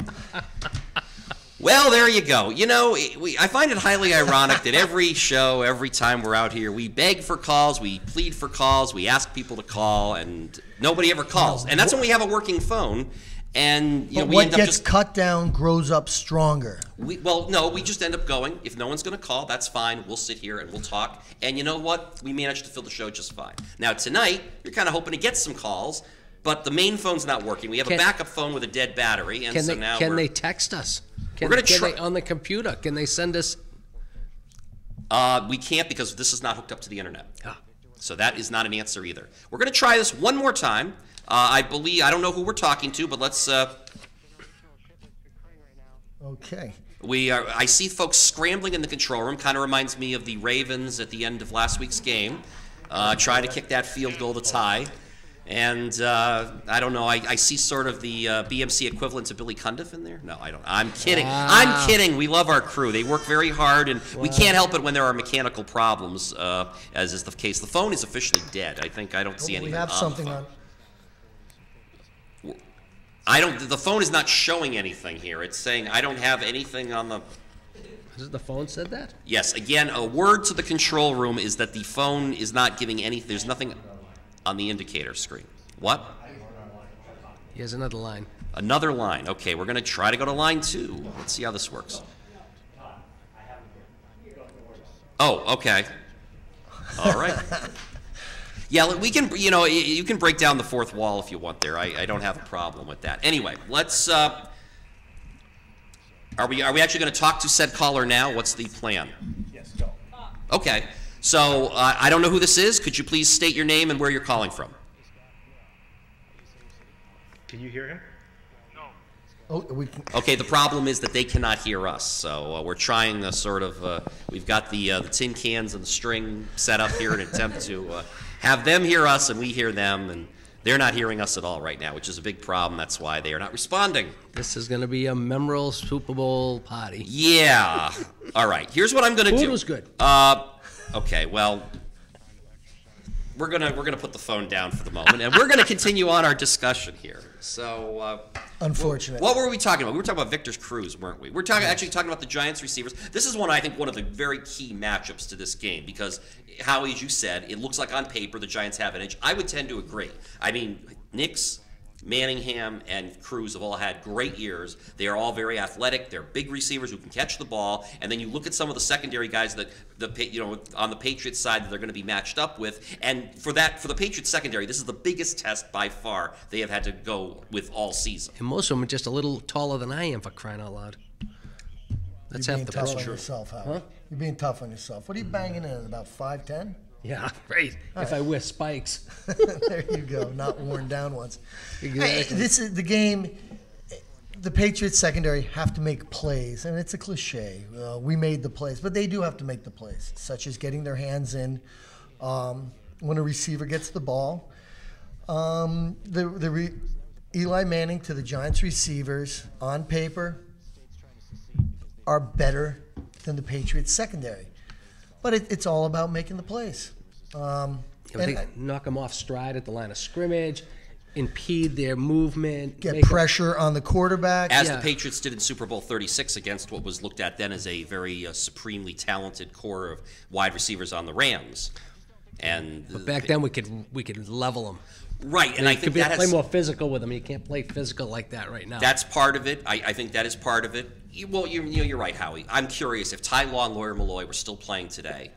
well, there you go. You know, I find it highly ironic that every show, every time we're out here, we beg for calls, we plead for calls, we ask people to call, and nobody ever calls. And that's when we have a working phone. And you know, we what end up gets just cut down grows up stronger. No, we just end up going. If no one's going to call, that's fine. We'll sit here and we'll talk. And you know what? We managed to fill the show just fine. Now tonight, you're kind of hoping to get some calls, but the main phone's not working. We have a backup phone with a dead battery, and so now can they text us? We're going to try on the computer. Can they send us? We can't because this is not hooked up to the internet. So that is not an answer either. We're going to try this one more time. I don't know who we're talking to, but let's. Okay. I see folks scrambling in the control room. Kind of reminds me of the Ravens at the end of last week's game, trying to kick that field goal to tie. And I don't know. I see sort of the BMC equivalent to Billy Cundiff in there. No, I don't. I'm kidding. Wow. I'm kidding. We love our crew. They work very hard, and we can't help it when there are mechanical problems, as is the case. The phone is officially dead. I don't see anything. We have something on. The phone is not showing anything here. It's saying I don't have anything on the. Has the phone said that? Yes. Again, a word to the control room is that the phone is not giving anything. There's nothing on the indicator screen. What? He has another line. Another line. Okay, we're going to try to go to line 2. Let's see how this works. Oh, okay. All right. Yeah, we can. You know, you can break down the fourth wall if you want. There, I don't have a problem with that. Anyway, let's. Are we actually going to talk to said caller now? What's the plan? Yes, go. Okay. So I don't know who this is. Could you please state your name and where you're calling from? Can you hear him? Oh, we can, Okay, the problem is that they cannot hear us, so we're trying to sort of, we've got the tin cans and the string set up here in an attempt to have them hear us and we hear them, and they're not hearing us at all right now, which is a big problem. That's why they are not responding. This is going to be a memorable Super Bowl party. Yeah. All right, here's what I'm going to do. Food was good. Okay, well, we're gonna put the phone down for the moment, and we're gonna continue on our discussion here. So, unfortunate. what were we talking about? We were talking about Victor Cruz, weren't we? We're actually talking about the Giants receivers. This is I think one of the very key matchups to this game because, Howie, as you said, it looks like on paper the Giants have an edge. I would tend to agree. I mean, Nix, Manningham, and Cruz have all had great years. They are all very athletic. They're big receivers who can catch the ball. And then you look at some of the secondary guys that on the Patriots side that they're going to be matched up with. And for the Patriots secondary, this is the biggest test by far they have had to go with all season. And most of them are just a little taller than I am, for crying out loud. That's You're half being the tough problem. on yourself, Howie. Huh? You're being tough on yourself. What are you banging in at, about 5'10"? Yeah, right. If I wear spikes. There you go. Not worn down ones. Exactly. Hey, this is the game. The Patriots secondary have to make plays, and it's a cliche. We made the plays, but they do have to make the plays, such as getting their hands in when a receiver gets the ball. Eli Manning to the Giants receivers on paper are better than the Patriots secondary. But it's all about making the plays. They knock them off stride at the line of scrimmage, impede their movement. Get pressure on the quarterback. As the Patriots did in Super Bowl 36 against what was looked at then as a very supremely talented core of wide receivers on the Rams. But back then we could level them. Right, and I think that play more physical with them. You can't play physical like that right now. That's part of it. I think that is part of it. You're right, Howie. I'm curious if Ty Law and Lawyer Malloy were still playing today,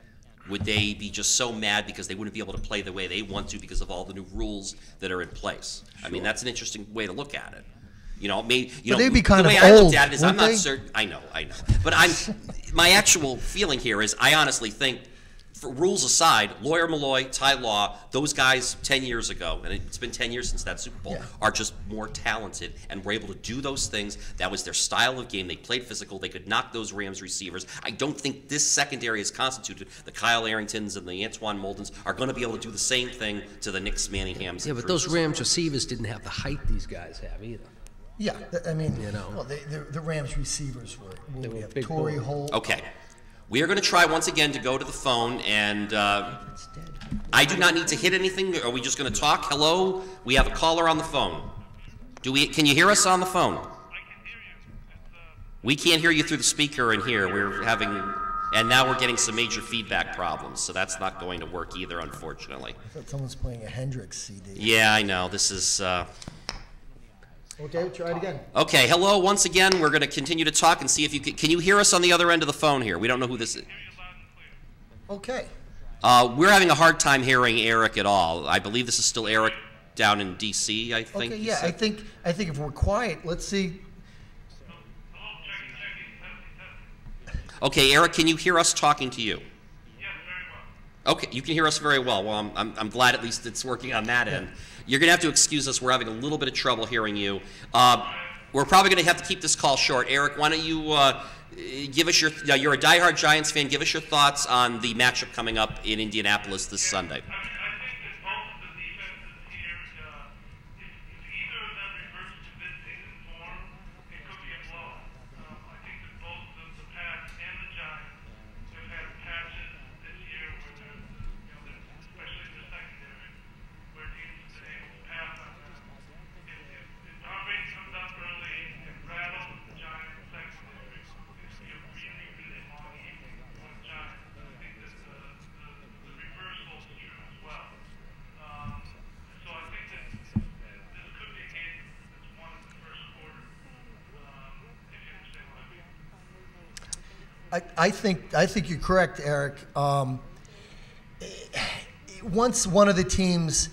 would they be just so mad because they wouldn't be able to play the way they want to because of all the new rules that are in place? Sure. I mean, that's an interesting way to look at it. They'd be kind the way of I old, looked at it is I'm not they? certain. I know. But my actual feeling here is I honestly think, for rules aside, Lawyer Malloy, Ty Law, those guys 10 years ago, and it's been 10 years since that Super Bowl, are just more talented and were able to do those things. That was their style of game. They played physical. They could knock those Rams receivers. I don't think this secondary is constituted. The Kyle Arringtons and the Antoine Moldens are going to be able to do the same thing to the Nix Manninghams. Yeah, but those Rams receivers didn't have the height these guys have either. Yeah, I mean, well, the Rams receivers were we have Torrey Holt. Okay. We are going to try once again to go to the phone, and I do not need to hit anything. Are we just going to talk? Hello? We have a caller on the phone. Can you hear us on the phone? I can hear you. We can't hear you through the speaker in here. And now we're getting some major feedback problems, so that's not going to work either, unfortunately. I thought someone's playing a Hendrix CD. Yeah, I know. This is... Okay, we'll try it again. Okay, hello. Once again, we're going to continue to talk and see if you can you hear us on the other end of the phone here? We don't know who this is. Okay. We're having a hard time hearing Eric at all. I believe this is still Eric down in D.C., I think. Okay, yeah, I think if we're quiet, let's see. Okay, Eric, can you hear us talking to you? Yes, very well. Okay, you can hear us very well. Well, I'm glad at least it's working on that end. You're going to have to excuse us. We're having a little bit of trouble hearing you. We're probably going to have to keep this call short. Eric, why don't you give us you're a diehard Giants fan. Give us your thoughts on the matchup coming up in Indianapolis this Sunday. I think that both of the defenses here, if either of them reverts to mid-season form, it could be a blowout. I think that both the Pats and the Giants have had patches this year where especially in the secondary, where teams have been able to pass on them. If Tom Brady comes up early and rattles the Giants secondary, it's be a really, really long evening for the Giants. I think that the reverse holds true as well. So I think that this could be a game that's won in the first quarter, if you understand what I mean. I think you're correct, Eric. once one of the teams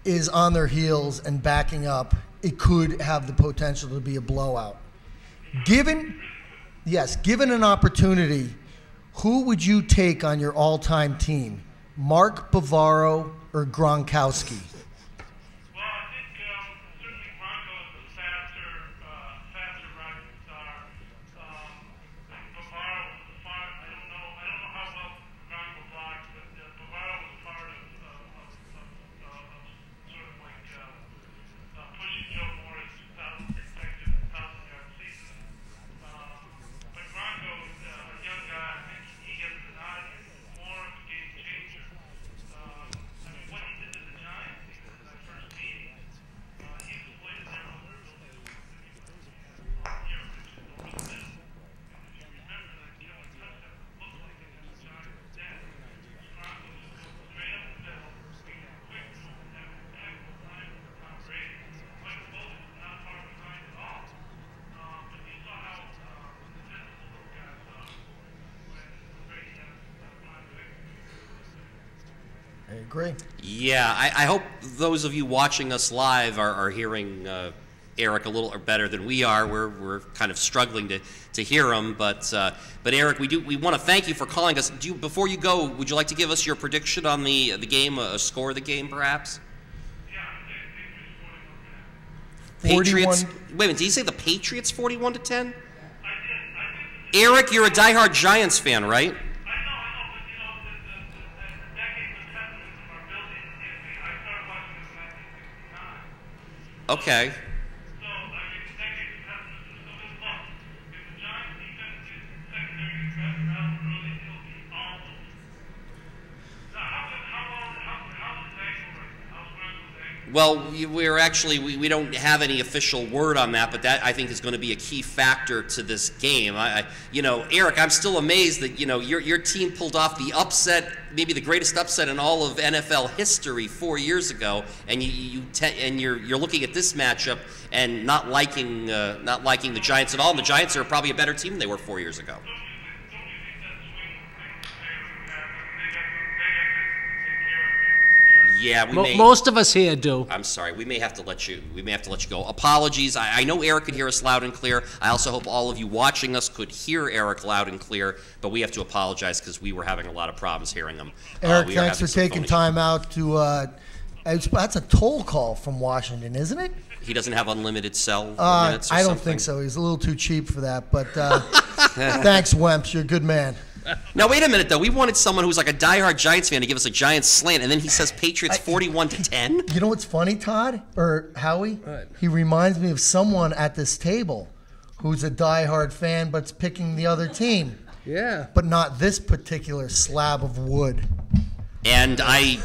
is on their heels and backing up, it could have the potential to be a blowout. Given an opportunity, who would you take on your all-time team? Mark Bavaro or Gronkowski? Well, I think certainly Bronco is a faster rising star. Bavaro was a part. I don't know how well Bronco blocked, but Bavaro was a part of sort of like pushing Joe Morris to 1,000 consecutive 1,000-yard season. But Bronco is a young guy. I think he gets an eye more of a game changer. I mean, what he did to the Giants in that first meeting, he displayed there over the year, which is over the middle. And if you remember that killing touchdown, it looked like it was the Giants' dead. Bronco just goes straight up the middle, being quick, and have an excellent line with Tom Brady. Mike Foley was not far behind at all. But you saw how physical those guys are when Brady has Tom Brady. I agree. Yeah, I hope those of you watching us live are hearing Eric a little better than we are. We're kind of struggling to hear him, but Eric, we want to thank you for calling us. Before you go, would you like to give us your prediction on the game, a score of the game, perhaps? Patriots. Wait a minute, did you say the Patriots 41-10? Eric, you're a diehard Giants fan, right? I know, but you know, the decades of pessimism are building in me. I started watching this in 1969. Okay. So, I mean, the decades of pessimism. So, this look, if the Giants defense is secondary aggressive out early, it'll be awful. Now, how's his ankle right now? How's Bronco's ankle? Well, we don't have any official word on that, but that I think is going to be a key factor to this game. Eric, I'm still amazed that your team pulled off the upset, maybe the greatest upset in all of NFL history 4 years ago, and you're looking at this matchup and not liking the Giants at all. And the Giants are probably a better team than they were 4 years ago. Don't you think that swing thing they got to take care of it? Yeah, Most of us here do. I'm sorry. We may have to let you go. Apologies. I know Eric could hear us loud and clear. I also hope all of you watching us could hear Eric loud and clear. But we have to apologize because we were having a lot of problems hearing him. Eric, thanks for taking time out to. That's a toll call from Washington, isn't it? He doesn't have unlimited cell minutes or I don't something? think so. He's a little too cheap for that. But thanks, Wemps. You're a good man. Now, wait a minute, though. We wanted someone who's like a diehard Giants fan to give us a Giants slant, and then he says Patriots 41-10? You know what's funny, Todd? Or Howie? What? He reminds me of someone at this table who's a diehard fan but's picking the other team. Yeah. But not this particular slab of wood. And I...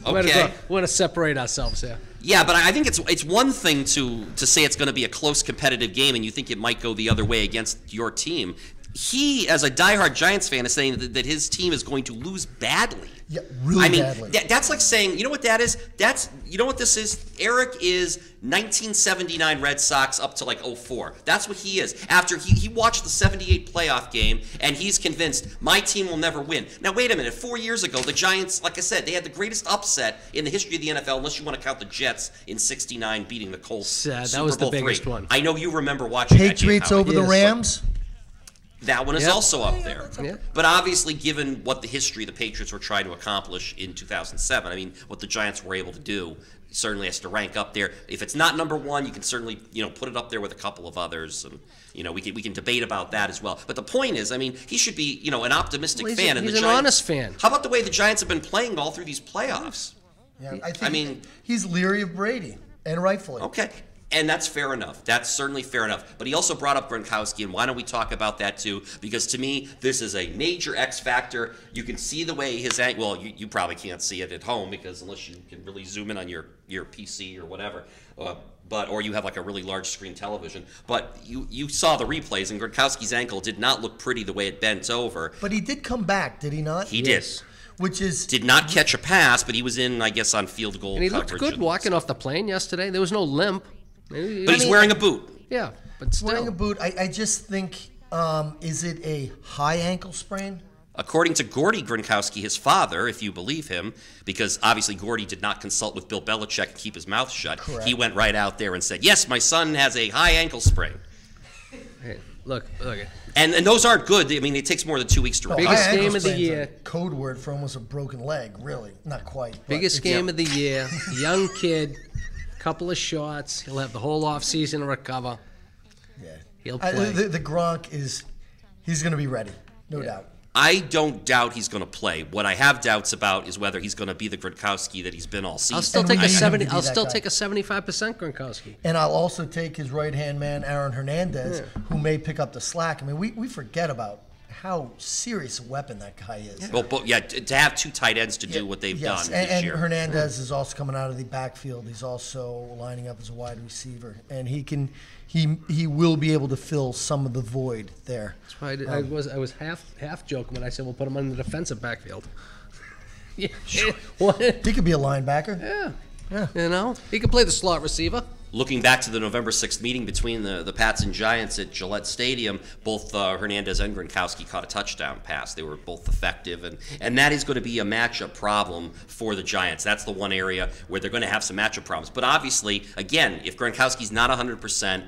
Okay. We want to separate ourselves here. Yeah, but I think it's one thing to say it's going to be a close competitive game and you think it might go the other way against your team. He, as a diehard Giants fan, is saying that his team is going to lose badly. Yeah, really badly. That's like saying, you know what that is? You know what this is? Eric is 1979 Red Sox up to like 04. That's what he is. After he watched the 78 playoff game, and he's convinced, my team will never win. Now, wait a minute. 4 years ago, the Giants, like I said, they had the greatest upset in the history of the NFL, unless you want to count the Jets in 69 beating the Colts. That was the biggest one. I know you remember watching Patriots that game, over the Rams? That one is also up there. Yeah. But obviously, given what the history the Patriots were trying to accomplish in 2007, I mean, what the Giants were able to do certainly has to rank up there. If it's not number one, you can certainly, put it up there with a couple of others, and we can debate about that as well. But the point is, I mean, he should be, an optimistic fan. He's and an honest fan. How about the way the Giants have been playing all through these playoffs? Yeah, I mean, he's leery of Brady, and rightfully. Okay. And that's fair enough. That's certainly fair enough. But he also brought up Gronkowski, and why don't we talk about that too? Because to me, this is a major X factor. You can see the way his ankle. Well, you probably can't see it at home because unless you can really zoom in on your PC or whatever, or you have like a really large screen television. But you saw the replays, and Gronkowski's ankle did not look pretty the way it bent over. But he did come back, did he not? He did. Which is did not catch a pass, but he was in, I guess, on field goal And he coverage. looked good walking off the plane yesterday. There was no limp. But he's wearing a boot. Yeah, but still. Wearing a boot, I just think, is it a high ankle sprain? According to Gordy Gronkowski, his father, if you believe him, because obviously Gordy did not consult with Bill Belichick and keep his mouth shut. Correct. He went right out there and said, yes, my son has a high ankle sprain. Hey, look. And those aren't good. I mean, it takes more than 2 weeks to recover. Biggest High ankle game of the sprain's year. a code word for almost a broken leg, really. Not quite. but Biggest it's- game of the year. Young kid, couple of shots. He'll have the whole off season to recover. Yeah. He'll play. The Gronk he's going to be ready, no doubt. I don't doubt he's going to play. What I have doubts about is whether he's going to be the Gronkowski that he's been all season. I'll still And take we a need him to 70. be I'll that still guy. take a 75% Gronkowski. And I'll also take his right-hand man, Aaron Hernandez, who may pick up the slack. I mean, we forget about how serious a weapon that guy is. Well, but yeah, to have two tight ends to do what they've Yes, done this and year. Hernandez is also coming out of the backfield. He's also lining up as a wide receiver, and he will be able to fill some of the void there. That's why I was half joking when I said we'll put him on the defensive backfield. Yeah. What? He could be a linebacker. Yeah. You know, he can play the slot receiver. Looking back to the November 6th meeting between the Pats and Giants at Gillette Stadium, both Hernandez and Gronkowski caught a touchdown pass. They were both effective, and that is going to be a matchup problem for the Giants. That's the one area where they're going to have some matchup problems. But obviously, again, if Gronkowski's not 100%,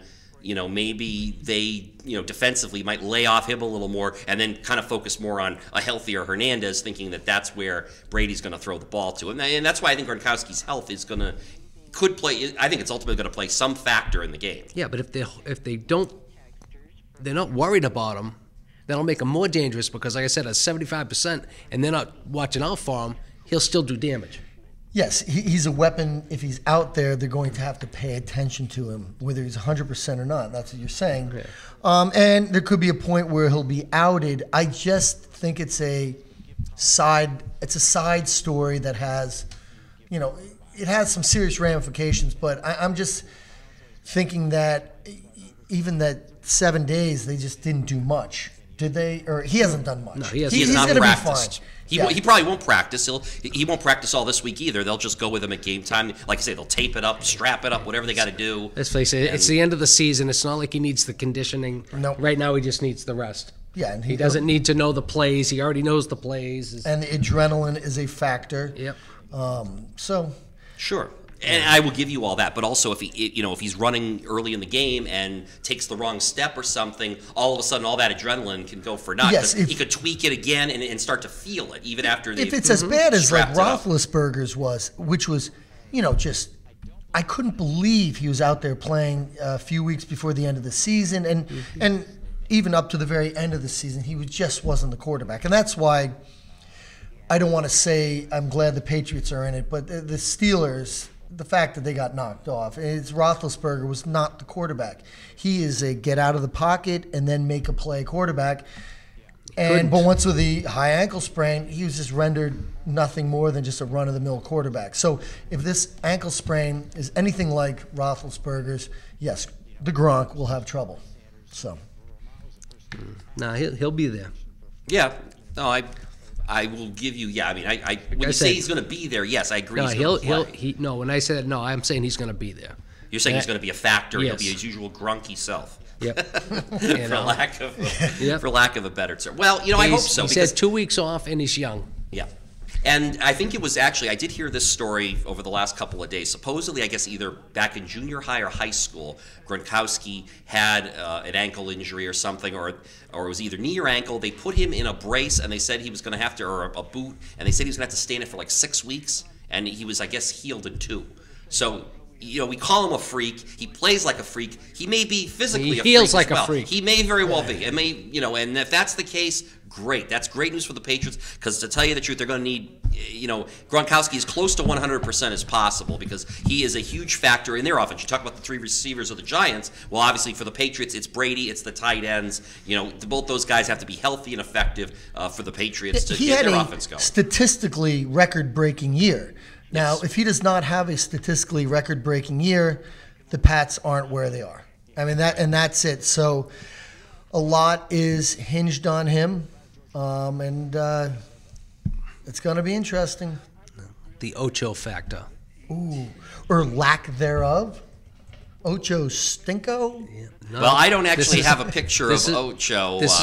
maybe they, defensively might lay off him a little more and then kind of focus more on a healthier Hernandez, thinking that that's where Brady's going to throw the ball to him. And that's why I think Gronkowski's health could play. I think it's ultimately going to play some factor in the game. Yeah, but if they don't, they're not worried about him. That'll make him more dangerous because, like I said, at 75%, and they're not watching out for him, he'll still do damage. Yes, he's a weapon. If he's out there, they're going to have to pay attention to him, whether he's 100% or not. That's what you're saying. Yeah. And there could be a point where he'll be outed. I just think it's a side story that has, it has some serious ramifications. But I'm just thinking that even that 7 days, they just didn't do much. Did they? Or he hasn't done much. No, he hasn't. He has He's not going to be practiced. fine. He probably won't practice. He won't practice all this week either. They'll just go with him at game time. Like I say, they'll tape it up, strap it up, whatever they got to do. Let's face it, it's the end of the season. It's not like he needs the conditioning. No. Right now, he just needs the rest. Yeah, and He doesn't need to know the plays. He already knows the plays. And the adrenaline is a factor. Yep. So Sure. And I will give you all that, but also if he's running early in the game and takes the wrong step or something, all of a sudden all that adrenaline can go for naught. Yes, he could tweak it again and start to feel it even after if it's as bad as like strapped it up. Roethlisberger's was, which was, just I couldn't believe he was out there playing a few weeks before the end of the season, and even up to the very end of the season, he just wasn't the quarterback, and that's why I don't want to say I'm glad the Patriots are in it, but the Steelers. The fact that they got knocked off. Roethlisberger was not the quarterback. He is a get out of the pocket and then make a play quarterback. But once with the high ankle sprain, he was just rendered nothing more than just a run-of-the-mill quarterback. So if this ankle sprain is anything like Roethlisberger's, yes, the Gronk will have trouble. So Nah, he'll be there. Yeah. No, I will give you. Yeah, I mean, when you say he's going to be there, yes, I agree. No, he's gonna play. When I said no, I'm saying he's going to be there. You're saying he's going to be a factor. Yes. He'll be his usual grunky self. Yep. For lack of a better term. Well, I hope so. He because said 2 weeks off, and he's young. Yeah. And I think it was actually, I did hear this story over the last couple of days. Supposedly, I guess either back in junior high or high school, Gronkowski had an ankle injury or something, or it was either knee or ankle. They put him in a brace, and they said he was going to have to, or a boot, and they said he was going to have to stay in it for like 6 weeks, and he was, I guess, healed in 2. So, we call him a freak. He plays like a freak. He may be physically a freak. He feels as like a well. freak. He may very well be. It may, and if that's the case, great. That's great news for the Patriots because to tell you the truth, they're going to need, Gronkowski as close to 100% as possible because he is a huge factor in their offense. You talk about the 3 receivers of the Giants. Well, obviously for the Patriots, it's Brady, it's the tight ends. Both those guys have to be healthy and effective for the Patriots to get their offense going. Statistically record-breaking year. Now, if he does not have a statistically record-breaking year, the Pats aren't where they are. I mean, that's it. So a lot is hinged on him, and it's going to be interesting. The OCHO factor. Ooh, or lack thereof. Ocho Stinko. No, Well, I don't actually this is- have a picture of this is- Ocho. This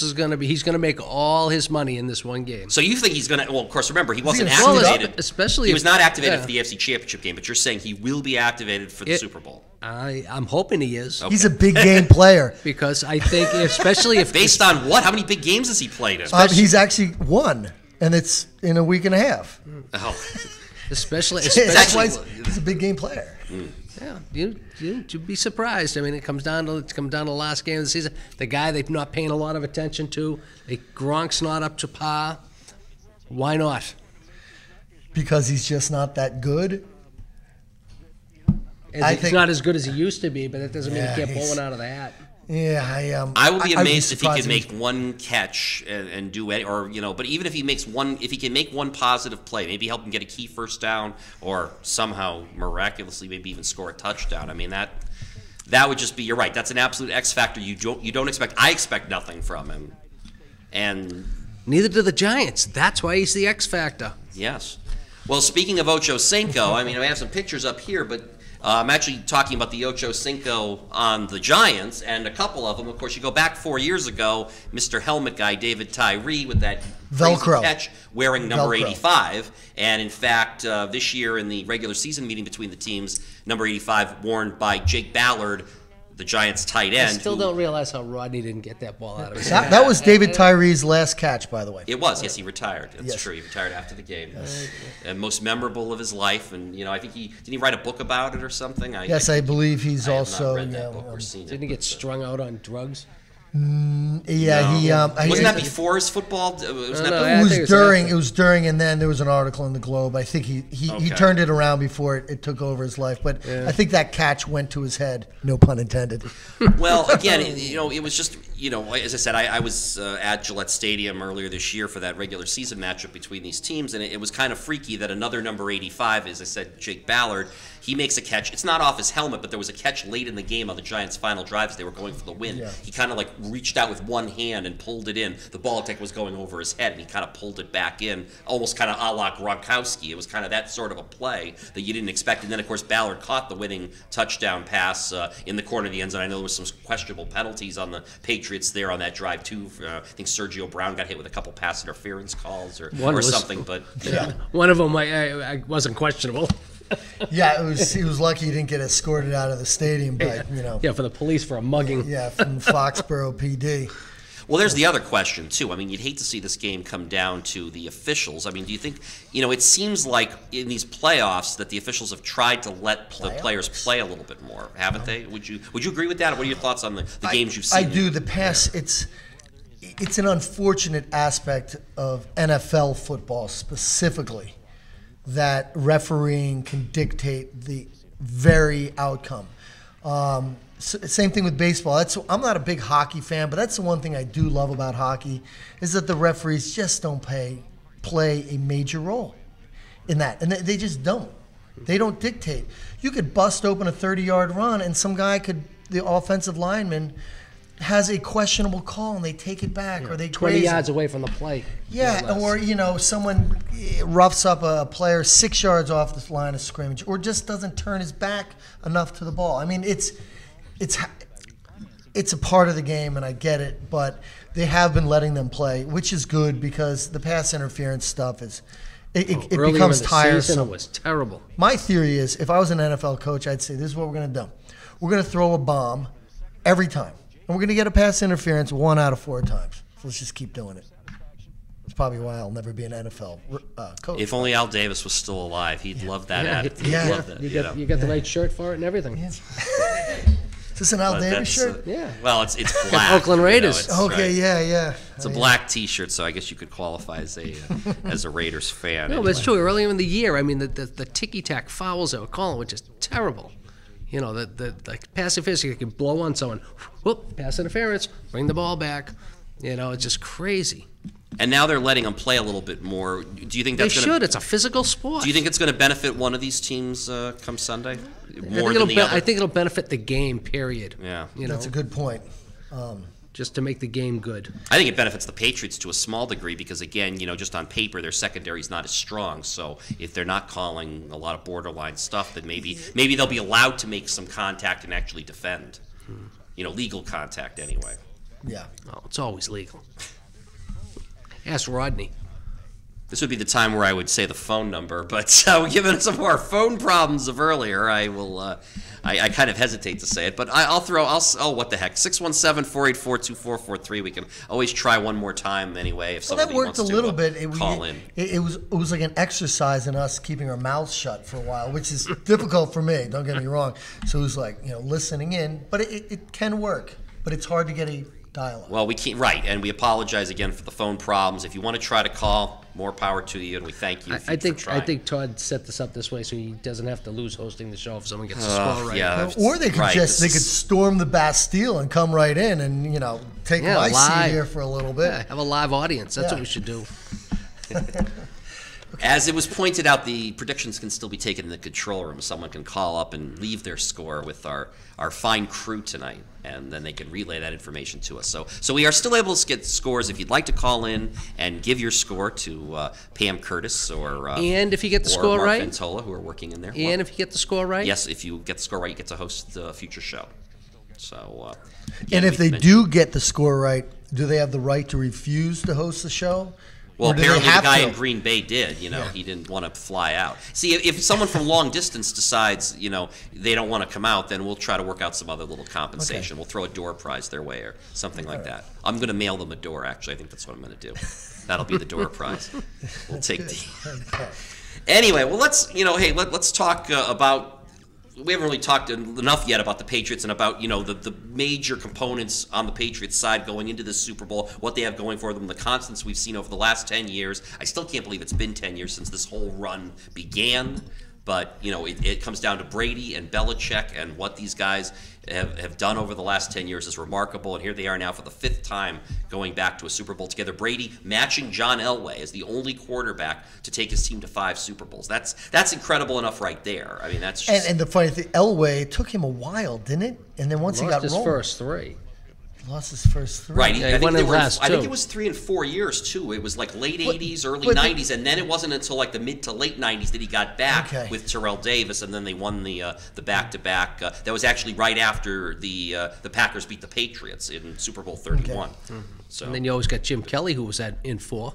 is gonna be. He's gonna make all his money in this one game. So you think he's going to? Well, of course. Remember, he wasn't gonna suit up? activated. Especially he if- was not activated yeah. for the AFC Championship game. But you're saying he will be activated for the Super Bowl I'm hoping he is He's a big game player. because I think, especially if based on what? How many big games has he played in? He's actually won, and it's in a week and a half. Oh, especially That's why he's a big game player. yeah, you'd be surprised. I mean, it comes down to the last game of the season. The guy they're not paying a lot of attention to. Gronk's not up to par. Why not? Because he's just not that good. He's not as good as he used to be, but that doesn't mean he can't pull he's- one out of the hat. Yeah, I would be amazed if he surprised could make one catch and do any, or but even if he makes one, if he can make one positive play, maybe help him get a key first down, or somehow miraculously maybe even score a touchdown. I mean that would just be. You're right. That's an absolute X factor. You don't expect. I expect nothing from him, and Neither do the Giants. That's why he's the X factor. yes. Well, speaking of Ocho Cinco, I mean I have some pictures up here, but. I'm actually talking about the Ocho Cinco on the Giants, and a couple of them. Of course, you go back 4 years ago, Mr. Helmet guy David Tyree with that crazy Velcro. catch wearing number Velcro. 85. And in fact, this year in the regular season meeting between the teams, number 85 worn by Jake Ballard, the Giants tight I end. still who- don't realize how Rodney didn't get that ball out of his that, hand. that was David Tyree's last catch, by the way. It was, yes, he retired. That's Yes. true. He retired after the game. And most memorable of his life. And, I think didn't he write a book about it or something? Yes, I believe he's I have also. not read that book or seen Didn't it. he get strung out on drugs? Yeah, he. Wasn't that before his football? Wasn't No, that no, the- I think it's after. It was during, and then there was an article in the Globe. I think he Okay. turned it around before it took over his life. But I think that catch went to his head. No pun intended. Well, again, it was just, as I said, I was at Gillette Stadium earlier this year for that regular season matchup between these teams, and it was kind of freaky that another number 85, as I said, Jake Ballard, he makes a catch. It's not off his helmet, but there was a catch late in the game on the Giants' final drive as they were going for the win. Yeah. He kind of reached out with one hand and pulled it in. The ball was going over his head, and he kind of pulled it back in, almost kind of a la GRONK-OW-SKI. It was kind of that sort of a play that you didn't expect. And then, of course, Ballard caught the winning touchdown pass in the corner of the end zone. I know there was some questionable penalties on the Patriots there on that drive, too. I think Sergio Brown got hit with a couple pass interference calls or something. But One of them I wasn't questionable. Yeah, he was lucky he didn't get escorted out of the stadium by Yeah, for the police for a mugging. from Foxborough PD. Well, there's the other question, too. I mean, you'd hate to see this game come down to the officials. I mean, do you think, it seems like in these playoffs that the officials have tried to let the players play a little bit more, haven't they? Would you agree with that? What are your thoughts on the games you've seen? I do. The pass, it's an unfortunate aspect of NFL football specifically that refereeing can dictate the very outcome. Same thing with baseball. I'm not a big hockey fan, but that's the one thing I do love about hockey is that the referees just don't play a major role in that, and they just don't. They don't dictate. You could bust open a 30-yard run, and the offensive lineman has a questionable call, and they take it back, or they 20 graze it. yards away from the plate. Yeah, or someone roughs up a player 6 yards off the line of scrimmage, or just doesn't turn his back enough to the ball. I mean, it's a part of the game, and I get it, but they have been letting them play, which is good because the pass interference stuff it Earlier becomes in the tiresome. season, it was terrible. My theory is, if I was an NFL coach, I'd say this is what we're going to do. We're going to throw a bomb every time, and we're going to get a pass interference 1 out of 4 times. So let's just keep doing it. That's probably why I'll never be an NFL coach. If only Al Davis was still alive, he'd love that attitude. Yeah. He'd love that. You got the right shirt for it and everything. Is this an Al But Davis that's, shirt? Yeah. Well, it's black. Oakland Raiders. It's, Okay, right. yeah. It's a black T-shirt, so I guess you could qualify as a Raiders fan. No, but it's true. Earlier in the year, I mean, the ticky-tack fouls they were calling were just terrible. The pass interference, you can blow on someone. Whoop, pass interference, bring the ball back. It's just crazy. And now they're letting them play a little bit more. Do you think They that's going should. to? It's a physical sport. Do you think it's going to benefit one of these teams come Sunday more I than the other? I think it'll benefit the game. Period. Yeah. That's a good point. just to make the game good. I think it benefits the Patriots to a small degree because, again, just on paper, their secondary is not as strong. So if they're not calling a lot of borderline stuff, then maybe they'll be allowed to make some contact and actually defend. Legal contact anyway. Yeah. Oh, it's always legal. Ask Rodney. This would be the time where I would say the phone number, but given some of our phone problems of earlier, I will. I kind of hesitate to say it, but I'll throw. What the heck? 617-484-2443. We can always try one more time anyway if somebody that worked wants a to little bit. call in. It was like an exercise in us keeping our mouths shut for a while, which is difficult for me. Don't get me wrong. So it was like listening in, but it can work, but it's hard to get a dialogue. Well, we can't. Right, and we apologize again for the phone problems. If you want to try to call, more power to you, and we thank you. I think Todd set this up this way so he doesn't have to lose hosting the show if someone gets the score right. Yeah, or they could they could storm the Bastille and come right in and take my seat here for a little bit. Yeah, have a live audience. That's what we should do. As it was pointed out, the predictions can still be taken in the control room. Someone can call up and leave their score with our fine crew tonight, and then they can relay that information to us. So we are still able to get scores. If you'd like to call in and give your score to Pam Curtis or and if you get the score Mark right, Ventola, who are working in there. And if you get the score right, yes, if you get the score right, you get to host a future show. So, and if they do get the score right, do they have the right to refuse to host the show? Well, apparently the guy in Green Bay did. He didn't want to fly out. See, if someone from long distance decides, they don't want to come out, then we'll try to work out some other little compensation. Okay. We'll throw a door prize their way or something like that. I'm going to mail them a door, actually. I think that's what I'm going to do. That'll be the door prize. We'll take the... Okay. Anyway, well, let's talk about... We haven't really talked enough yet about the Patriots and about, the major components on the Patriots side going into this Super Bowl, what they have going for them, the constants we've seen over the last 10 years. I still can't believe it's been 10 years since this whole run began. But, it comes down to Brady and Belichick, and what these guys have done over the last 10 years is remarkable. And here they are now for the 5th time going back to a Super Bowl together. Brady matching John Elway as the only quarterback to take his team to 5 Super Bowls. That's incredible enough right there. I mean, that's just... And the funny thing, Elway, it took him a while, didn't it? And then once he got rolling. First 3. Lost his first 3. Right. Yeah, I think it was 3 and 4 years, too. It was like late 80s, early 90s, and then it wasn't until like the mid to late 90s that he got back with Terrell Davis, and then they won the back-to-back. That was actually right after the Packers beat the Patriots in Super Bowl 31. Okay. Mm-hmm. So. And then you always got Jim Kelly, who was in 4.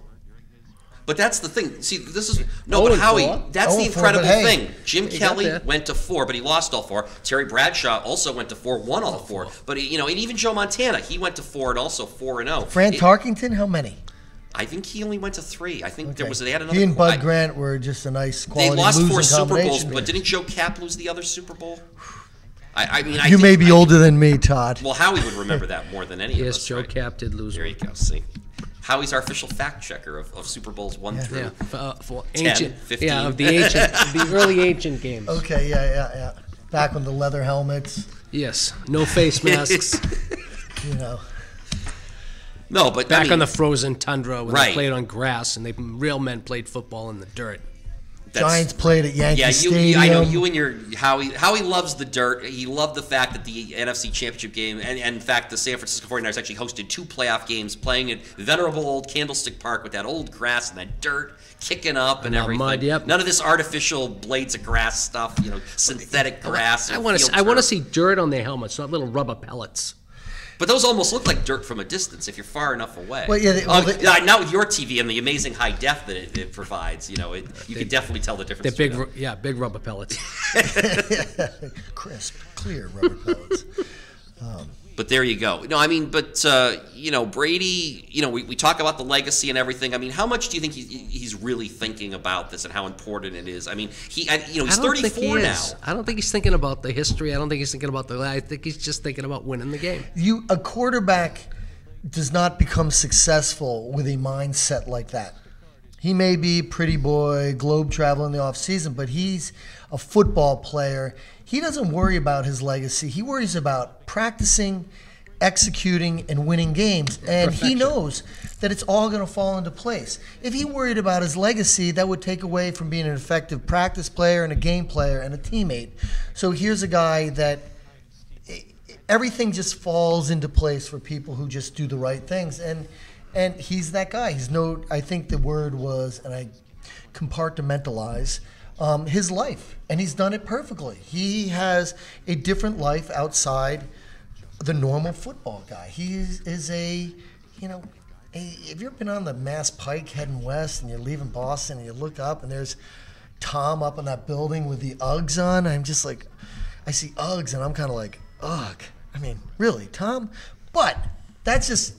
But that's the thing. See, this is but Howie. That's the incredible thing. Jim Kelly went to 4, but he lost all 4. Terry Bradshaw also went to 4, won all 4. But and even Joe Montana, he went to 4 and also 4-0. Fran Tarkington, how many? I think he only went to 3. I think they had another. He and Bud Grant were just a nice quality. They lost 4 Super Bowls, here. but didn't Joe Cap lose the other Super Bowl? You may be older than me, Todd. Well, Howie would remember that more than any of us. Yes, Joe Cap did lose. There you go. See. Howie's our official fact checker of Super Bowls 1 through for 10, ancient, 15. of the early ancient games. Okay, yeah. Back when the leather helmets. Yes, no face masks. No, but back on the frozen tundra when they played on grass, and real men played football in the dirt. Giants played at Yankee Stadium. I know you and your Howie. Howie loves the dirt. He loved the fact that the NFC Championship game, and in fact, the San Francisco 49ers actually hosted 2 playoff games playing at venerable old Candlestick Park with that old grass and that dirt kicking up and everything. Mud, yep. None of this artificial blades of grass stuff, synthetic grass. I want to see dirt on their helmets, not little rubber pellets. But those almost look like dirt from a distance if you're far enough away. Well, not with your TV and the amazing high def that it provides. You can definitely tell the difference. They're big rubber pellets. Crisp, clear rubber pellets. But there you go. No, I mean, but Brady. We talk about the legacy and everything. I mean, how much do you think he's really thinking about this and how important it is? I mean, he's 34 now. I don't think he's thinking about the history. I don't think he's thinking about I think he's just thinking about winning the game. A quarterback does not become successful with a mindset like that. He may be pretty boy, globe travel in the off season, but he's a football player. He doesn't worry about his legacy. He worries about practicing, executing, and winning games. And he knows that it's all going to fall into place. If he worried about his legacy, that would take away from being an effective practice player and a game player and a teammate. So here's a guy that everything just falls into place for people who just do the right things. And he's that guy. I think the word was, and I compartmentalize his life, and he's done it perfectly. He has a different life outside the normal football guy. He is have you ever been on the Mass Pike heading west and you're leaving Boston and you look up and there's Tom up in that building with the Uggs on? I'm just like, I see Uggs and I'm kind of like, ugh. I mean, really, Tom? But that's just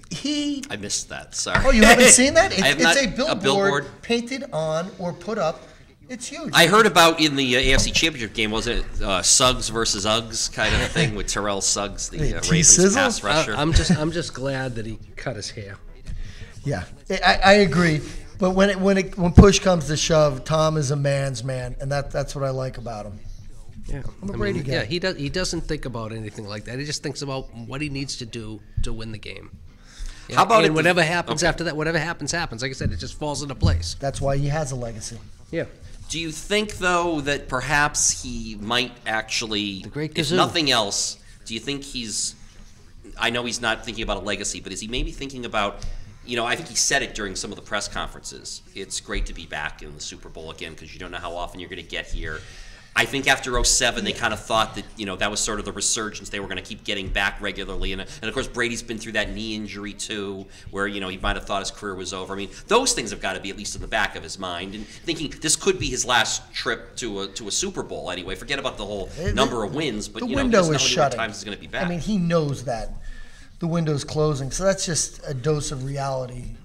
I missed that. Sorry. Oh, you haven't seen that? I have It's not- a a billboard billboard painted on or put up. It's huge. I heard about in the AFC Championship game, was it Suggs versus Uggs kind of a thing with Terrell Suggs, the Ravens T-Sizzle? pass rusher? I'm just glad that he cut his hair. Yeah, I agree. But when push comes to shove, Tom is a man's man, and that's what I like about him. Yeah, I'm a Brady guy. Yeah, he doesn't think about anything like that. He just thinks about what he needs to do to win the game. Yeah, How about and it- whatever happens okay. after that? Whatever happens. Like I said, it just falls into place. That's why he has a legacy. Yeah. Do you think, though, that perhaps he might actually, The great if Kazoo. nothing else, do you think I know he's not thinking about a legacy, but is he maybe thinking about, I think he said it during some of the press conferences. It's great to be back in the Super Bowl again because you don't know how often you're going to get here. I think after 2007, they kind of thought that, that was sort of the resurgence. They were going to keep getting back regularly. And of course, Brady's been through that knee injury, too, where, he might have thought his career was over. I mean, those things have got to be at least in the back of his mind. And thinking this could be his last trip to a Super Bowl anyway. Forget about the whole number of wins. But, The he window doesn't is know how shutting. many times he's going to be back. I mean, he knows that the window's closing. So that's just a dose of reality.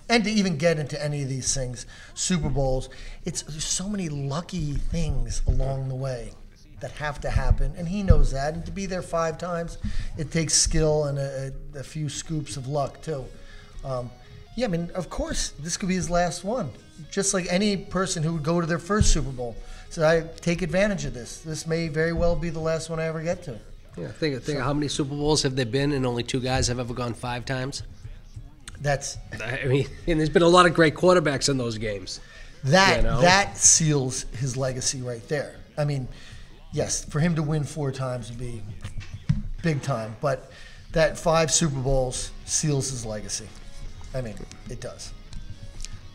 And to even get into any of these things, Super Bowls, there's so many lucky things along the way that have to happen, and he knows that. And to be there 5 times, it takes skill and a few scoops of luck too. I mean, of course, this could be his last one. Just like any person who would go to their first Super Bowl. So I take advantage of this. This may very well be the last one I ever get to. Yeah. Think of how many Super Bowls have there been, and only 2 guys have ever gone 5 times. I mean, and there's been a lot of great quarterbacks in those games. That seals his legacy right there. I mean, yes, for him to win 4 times would be big time, but that 5 Super Bowls seals his legacy. I mean, it does.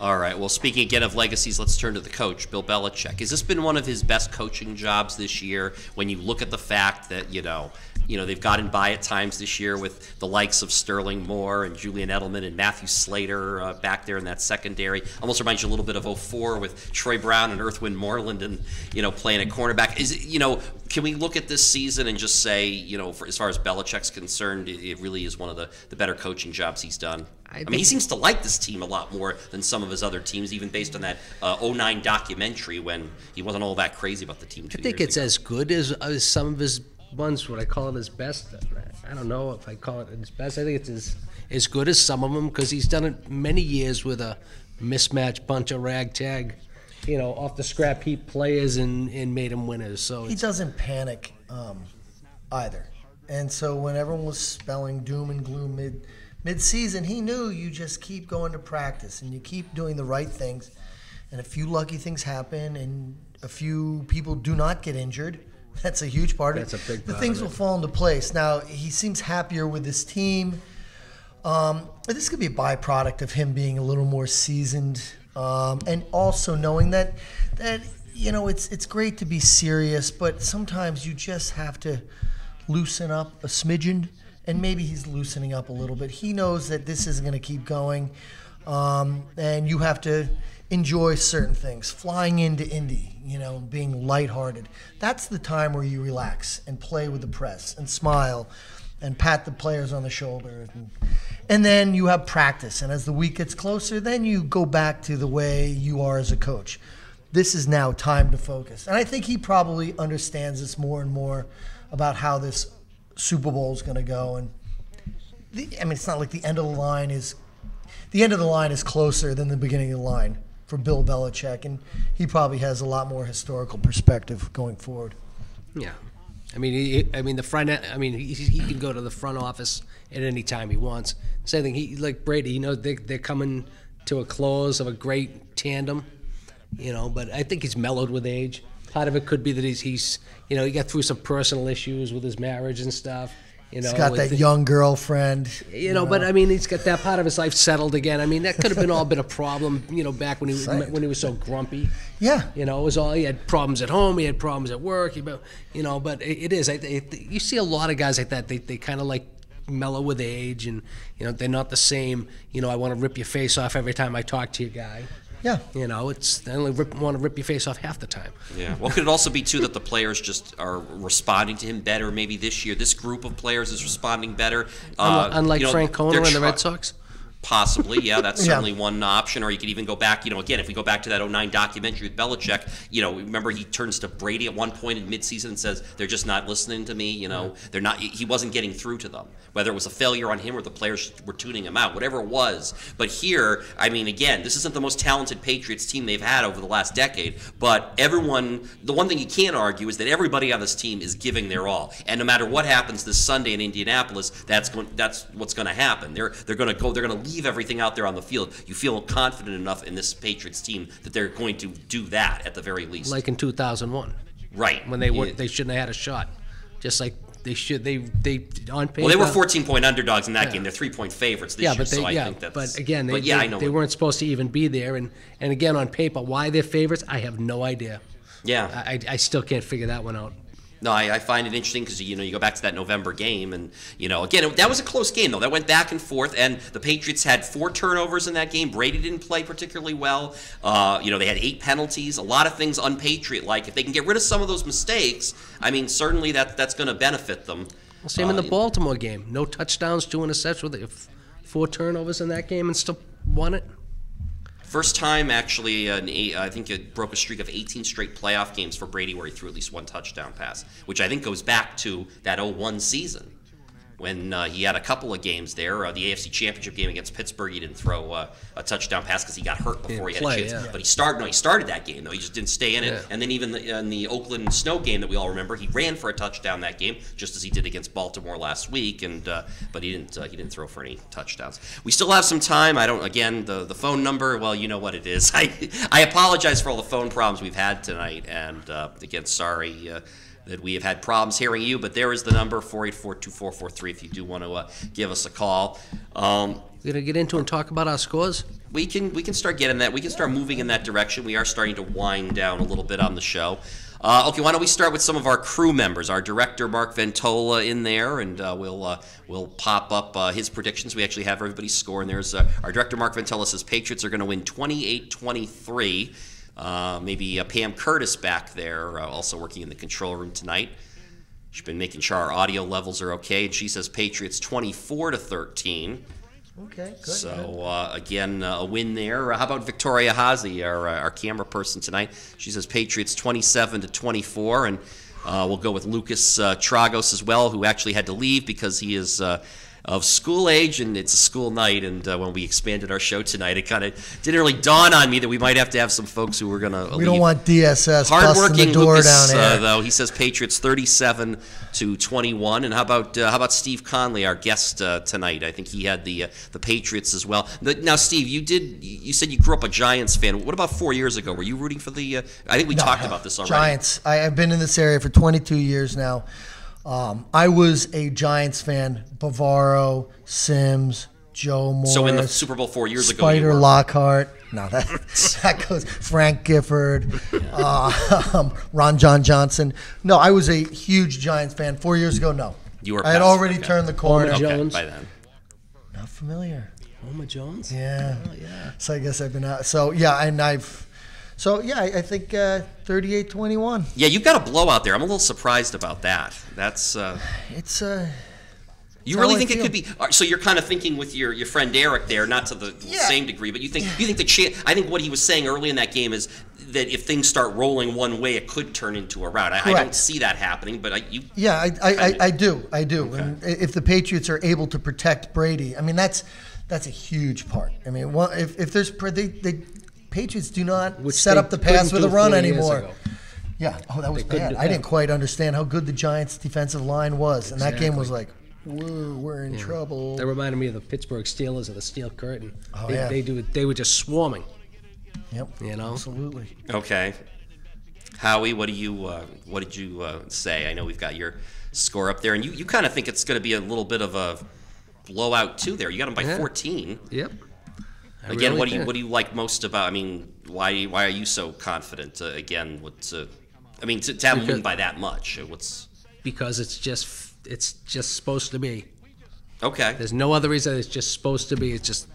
All right. Well, speaking again of legacies, let's turn to the coach, Bill Belichick. Has this been one of his best coaching jobs this year when you look at the fact that, they've gotten by at times this year with the likes of Sterling Moore and Julian Edelman and Matthew Slater back there in that secondary? Almost reminds you a little bit of 2004 with Troy Brown and Earthwind Moreland and, playing at cornerback. Is it, can we look at this season and just say, as far as Belichick's concerned, it really is one of the better coaching jobs he's done? I mean, he seems to like this team a lot more than some of his other teams, even based on that 2009 documentary when he wasn't all that crazy about the team 2 years ago. I think it's as good as some of his ones. Would I call it his best? I don't know if I call it his best. I think it's as good as some of them because he's done it many years with a mismatched bunch of ragtag, off the scrap heap players and made them winners. So He doesn't panic either. And so when everyone was spelling doom and gloom mid-season, he knew you just keep going to practice and you keep doing the right things, and a few lucky things happen and a few people do not get injured. That's a huge part of it. That's a big The part things of it. will fall into place. Now, he seems happier with his team. This could be a byproduct of him being a little more seasoned, and also knowing that it's great to be serious, but sometimes you just have to loosen up a smidgen. And maybe he's loosening up a little bit. He knows that this isn't going to keep going, and you have to enjoy certain things. Flying into Indy, being lighthearted. That's the time where you relax and play with the press and smile and pat the players on the shoulder. And then you have practice. And as the week gets closer, then you go back to the way you are as a coach. This is now time to focus. And I think he probably understands this more and more about how this Super Bowl is going to go, and it's not like the end of the line is closer than the beginning of the line for Bill Belichick, and he probably has a lot more historical perspective going forward. Yeah, the front. He can go to the front office at any time he wants. Same thing. He like Brady. They're coming to a close of a great tandem. But I think he's mellowed with age. Part of it could be that he's he got through some personal issues with his marriage and stuff. You know, He's got that young girlfriend. You know, but I mean, he's got that part of his life settled again. I mean, that could have been all been a problem, you know, back when he was so grumpy. Yeah. You know, it was all, he had problems at home, he had problems at work. You know, but it is. You see a lot of guys like that. They kind of like mellow with age, and you know, they're not the same. You know, I want to rip your face off every time I talk to you, guy. Yeah. You know, they only want to rip your face off half the time. Yeah. Well, could it also be, too, that the players just are responding to him better? Maybe this year, this group of players is responding better. Unlike Frank Conner and the Red Sox? Possibly, yeah, that's certainly one option. Or you could even go back, you know, again, if we go back to that 2009 documentary with Belichick, you know, remember he turns to Brady at one point in midseason and says, they're just not listening to me, you know, they're not, he wasn't getting through to them. Whether it was a failure on him or the players were tuning him out, whatever it was. But here, I mean, again, this isn't the most talented Patriots team they've had over the last decade, but everyone, the one thing you can't argue is that everybody on this team is giving their all. And no matter what happens this Sunday in Indianapolis, that's what's going to happen. They're going to leave everything out there on the field. You feel confident enough in this Patriots team that they're going to do that at the very least. Like in 2001. Right. When they shouldn't have had a shot. Just like they should. They on paper. Well, they were 14-point underdogs in that game. They're 3-point favorites this year. But again, they weren't supposed to even be there. And again, on paper, why they're favorites, I have no idea. Yeah. I still can't figure that one out. No, I find it interesting because, you know, you go back to that November game and, you know, again, that was a close game, though. That went back and forth, and the Patriots had 4 turnovers in that game. Brady didn't play particularly well. You know, they had 8 penalties, a lot of things un-Patriot-like. If they can get rid of some of those mistakes, I mean, certainly that's going to benefit them. Well, same in the Baltimore game. No touchdowns, 2 interceptions, 4 turnovers in that game and still won it. First time, actually, I think it broke a streak of 18 straight playoff games for Brady where he threw at least 1 touchdown pass, which I think goes back to that 2001 season when he had a couple of games there. The AFC Championship game against Pittsburgh, he didn't throw a touchdown pass because he got hurt before he had a chance. Yeah. But he started that game, though. He just didn't stay in it. And then even in the Oakland snow game that we all remember, he ran for a touchdown that game, just as he did against Baltimore last week. But he didn't throw for any touchdowns. We still have some time. The phone number, well, you know what it is. I apologize for all the phone problems we've had tonight. And again, sorry that we have had problems hearing you, but there is the number, 484-2443, if you do want to give us a call. We're going to get into and talk about our scores? We can start getting that. We can start moving in that direction. We are starting to wind down a little bit on the show. Okay, why don't we start with some of our crew members. Our director, Mark Ventola, in there, and we'll pop up his predictions. We actually have everybody's score, and there's our director, Mark Ventola, says Patriots are going to win 28-23. Maybe Pam Curtis back there, also working in the control room tonight. She's been making sure our audio levels are okay, and she says Patriots 24-13. Okay, good. So, again, a win there. How about Victoria Hazy, our camera person tonight? She says Patriots 27-24, and we'll go with Lucas Tragos as well, who actually had to leave because he is of school age, and it's a school night, and when we expanded our show tonight, it kind of didn't really dawn on me that we might have to have some folks who were going to leave. We don't want DSS hardworking busting the door Lucas, down here. though. He says Patriots 37-21, and how about Steve Conley, our guest tonight? I think he had the Patriots as well. Now, Steve, you said you grew up a Giants fan. What about 4 years ago? Were you rooting for the? I think we talked about this already. Giants. I've been in this area for 22 years now. I was a Giants fan. Bavaro, Sims, Joe Morris. So in the Super Bowl 4 years ago, Spider Lockhart. No, that goes. Frank Gifford, Ron John Johnson. No, I was a huge Giants fan 4 years ago. No, you were. I had already turned the corner. Homer Jones. By then. Not familiar. Homer Jones. Yeah. Oh, yeah. So I guess I've been out. So yeah, and I've. So, yeah, I think 38-21. Yeah, you've got a blowout there. I'm a little surprised about that. That's it's you really think it could be? So you're kind of thinking with your friend Eric there, not to the same degree, but you think I think what he was saying early in that game is that if things start rolling one way, it could turn into a rout. I don't see that happening, but I do. Okay. And if the Patriots are able to protect Brady, I mean that's a huge part. I mean, if there's they Patriots do not set up the pass with a run anymore. Yeah. Oh, that was bad. I didn't quite understand how good the Giants' defensive line was, and that game was like, we're in trouble. That reminded me of the Pittsburgh Steelers of the Steel Curtain. Oh, They were just swarming. Yep. You know. Absolutely. Okay. Howie, what did you say? I know we've got your score up there, and you kind of think it's going to be a little bit of a blowout too. There, you got them by 14. Yep. Again, really what do you like most about? I mean, why are you so confident? Again, to have them win by that much. Because it's just supposed to be. Okay. There's no other reason. It's just supposed to be. It's just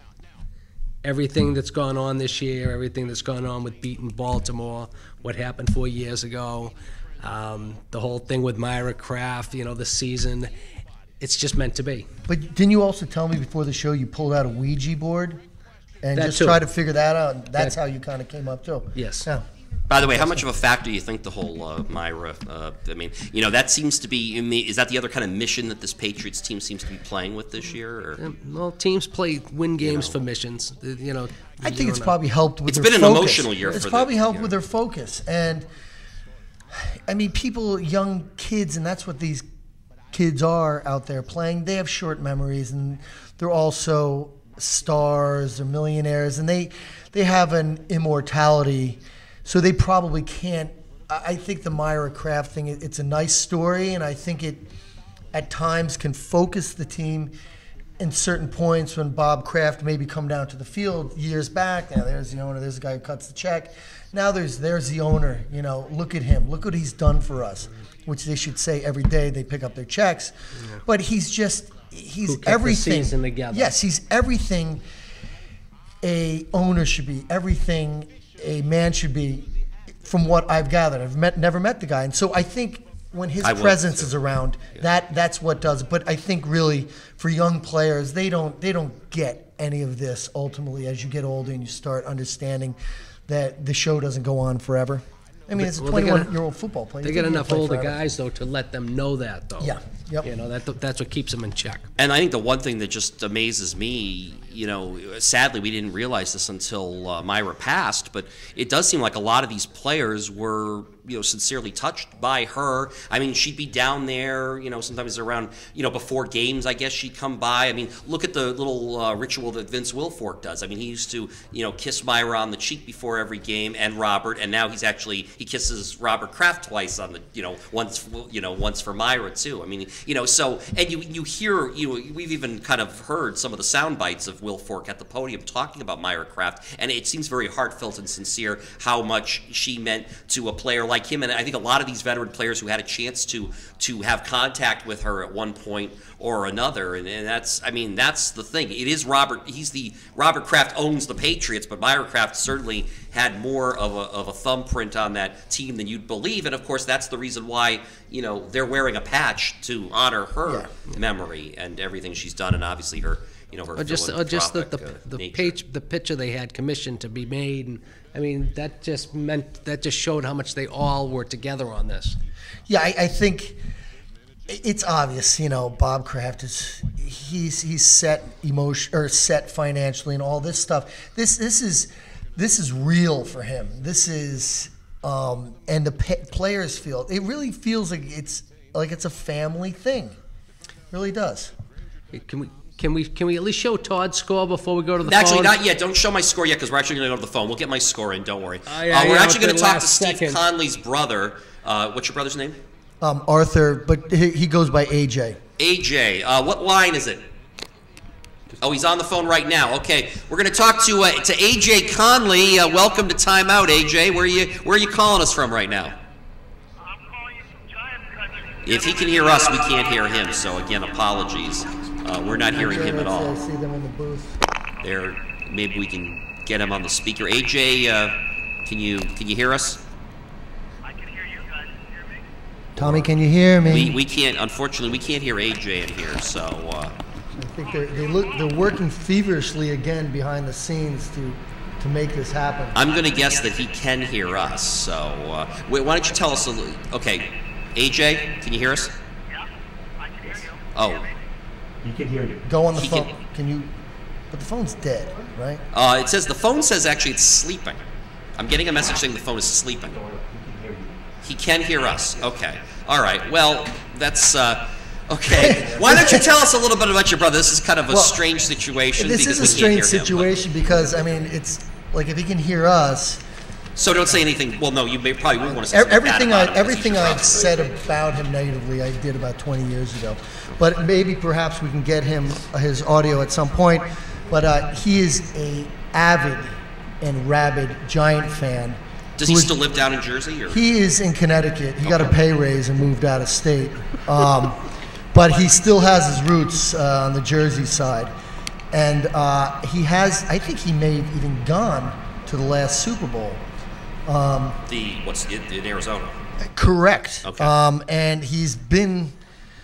everything that's gone on this year, everything that's gone on with beating Baltimore, what happened 4 years ago, the whole thing with Myra Kraft, the season. It's just meant to be. But didn't you also tell me before the show you pulled out a Ouija board and That just too. tried to figure that out? And that's how you kind of came up too. Yes. Yeah. By the way, how much of a factor do you think the whole Myra? That seems to be. Is that the other kind of mission that this Patriots team seems to be playing with this year? Or? Well, teams win games for missions. I think it's probably helped with It's their been focus. an emotional year It's for probably helped with their focus. And, people, young kids, and that's what these kids are out there playing. They have short memories, and they're also stars or millionaires, and they have an immortality. So they probably can't. I think the Myra Kraft thing, it's a nice story, and I think it at times can focus the team in certain points when Bob Kraft maybe come down to the field years back. Now there's the owner, there's the guy who cuts the check. Now there's the owner, look at him. Look what he's done for us, which they should say every day they pick up their checks. Yeah. But he's kept everything. The season together. Yes, he's everything a owner should be, everything a man should be, from what I've gathered. I've never met the guy, and so I think when his presence is around, that's what does it. But I think really for young players, they don't get any of this ultimately as you get older and you start understanding that the show doesn't go on forever. It's a 21-year-old football player. They get enough older guys though to let them know that though. Yeah. Yep. That's what keeps them in check. And I think the one thing that just amazes me, sadly we didn't realize this until Myra passed, but it does seem like a lot of these players were, sincerely touched by her. She'd be down there, sometimes around, before games, I guess she'd come by. Look at the little ritual that Vince Wilfork does. He used to, kiss Myra on the cheek before every game, and Robert, and now he kisses Robert Kraft twice on the, once for Myra too. So, and you hear, we've even kind of heard some of the sound bites of Wilfork at the podium talking about Myra Kraft, and it seems very heartfelt and sincere how much she meant to a player like him. And I think a lot of these veteran players who had a chance to have contact with her at one point or another, and that's the thing. It is Robert. Robert Kraft owns the Patriots, but Myra Kraft certainly had more of a thumbprint on that team than you'd believe, and of course that's the reason why they're wearing a patch to honor her memory and everything she's done, and obviously her her the picture they had commissioned to be made, and that just showed how much they all were together on this. Yeah, I think it's obvious. Bob Kraft he's set set financially and all this stuff. This is real for him. This is and the players feel it really feels like it's a family thing. It really does. Can we at least show Todd's score before we go to the Actually, phone? not yet. Don't show my score yet because we're actually going to go to the phone. We'll get my score in. Don't worry. We're actually going to talk to Steve Conley's brother. What's your brother's name? Arthur, but he goes by AJ. AJ. What line is it? Oh, he's on the phone right now. Okay, we're going to talk to AJ Conley. Welcome to Time Out, AJ. Where are you calling us from right now? I'm calling you from Giant Country. If he can hear us, we can't hear him. So again, apologies. We're not hearing him at all. I see them in the booth. There, maybe we can get him on the speaker. AJ, can you hear us? I can hear you guys. Can you hear me? Tommy, can you hear me? We can't. Unfortunately, we can't hear AJ in here. So. I think they're working feverishly again behind the scenes to make this happen. I'm going to guess that he can hear us. So why don't you tell us a little? Okay, AJ, can you hear us? Yeah, I can hear you. Oh. He can hear you. Go on the phone. Can you? But the phone's dead, right? It says the phone says actually it's sleeping. I'm getting a message saying the phone is sleeping. He can hear us. Okay. All right. Well, that's okay. Why don't you tell us a little bit about your brother? This is kind of a strange situation. This is a strange situation because it's like if he can hear us, So don't say anything. Well, no, you probably wouldn't want to say something Everything bad about him, everything he's I've dropped. said about him negatively, I did about 20 years ago. But maybe perhaps we can get him his audio at some point. But he is a avid and rabid Giant fan. Does he still live down in Jersey? Or? He is in Connecticut. He got a pay raise and moved out of state. But he still has his roots on the Jersey side. And he has, I think he may have even gone to the last Super Bowl. What's in Arizona? Correct. Okay. And he's been,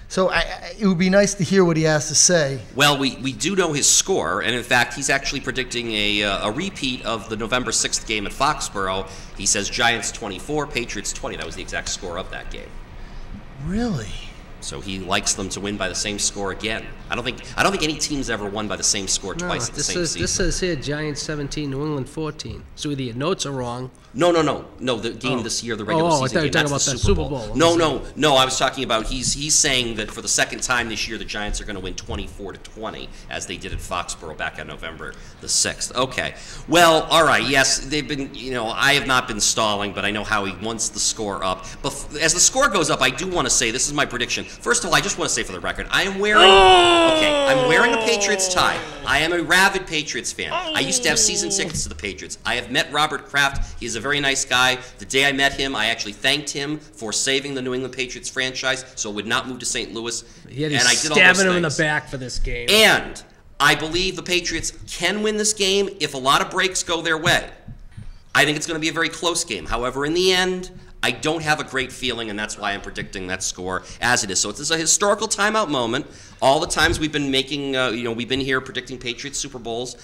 so it would be nice to hear what he has to say. Well, we do know his score, and in fact, he's actually predicting a repeat of the November 6th game at Foxborough. He says Giants 24, Patriots 20. That was the exact score of that game. Really? So he likes them to win by the same score again. I don't think any team's ever won by the same score twice in the same season. This says here Giants 17, New England 14. So either your notes are wrong. No. The game this year, the regular season I thought you were game. talking That's about the that Super Super Bowl. Bowl. No. I was talking about he's saying that for the second time this year, the Giants are going to win 24-20, as they did at Foxborough back on November the 6th. Okay. Well, all right. Yes, they've been. I have not been stalling, but I know Howie wants the score up. But as the score goes up, I do want to say this is my prediction. First of all, I just want to say for the record, I'm wearing a Patriots tie. I am a rabid Patriots fan. I used to have season tickets to the Patriots. I have met Robert Kraft. He's a very nice guy. The day I met him, I actually thanked him for saving the New England Patriots franchise so it would not move to St. Louis. He's and I did all stabbing those him in the things. back for this game. And I believe the Patriots can win this game if a lot of breaks go their way. I think it's going to be a very close game. However, in the end, I don't have a great feeling, and that's why I'm predicting that score as it is. So it's a historical timeout moment. All the times we've been making, we've been here predicting Patriots Super Bowls.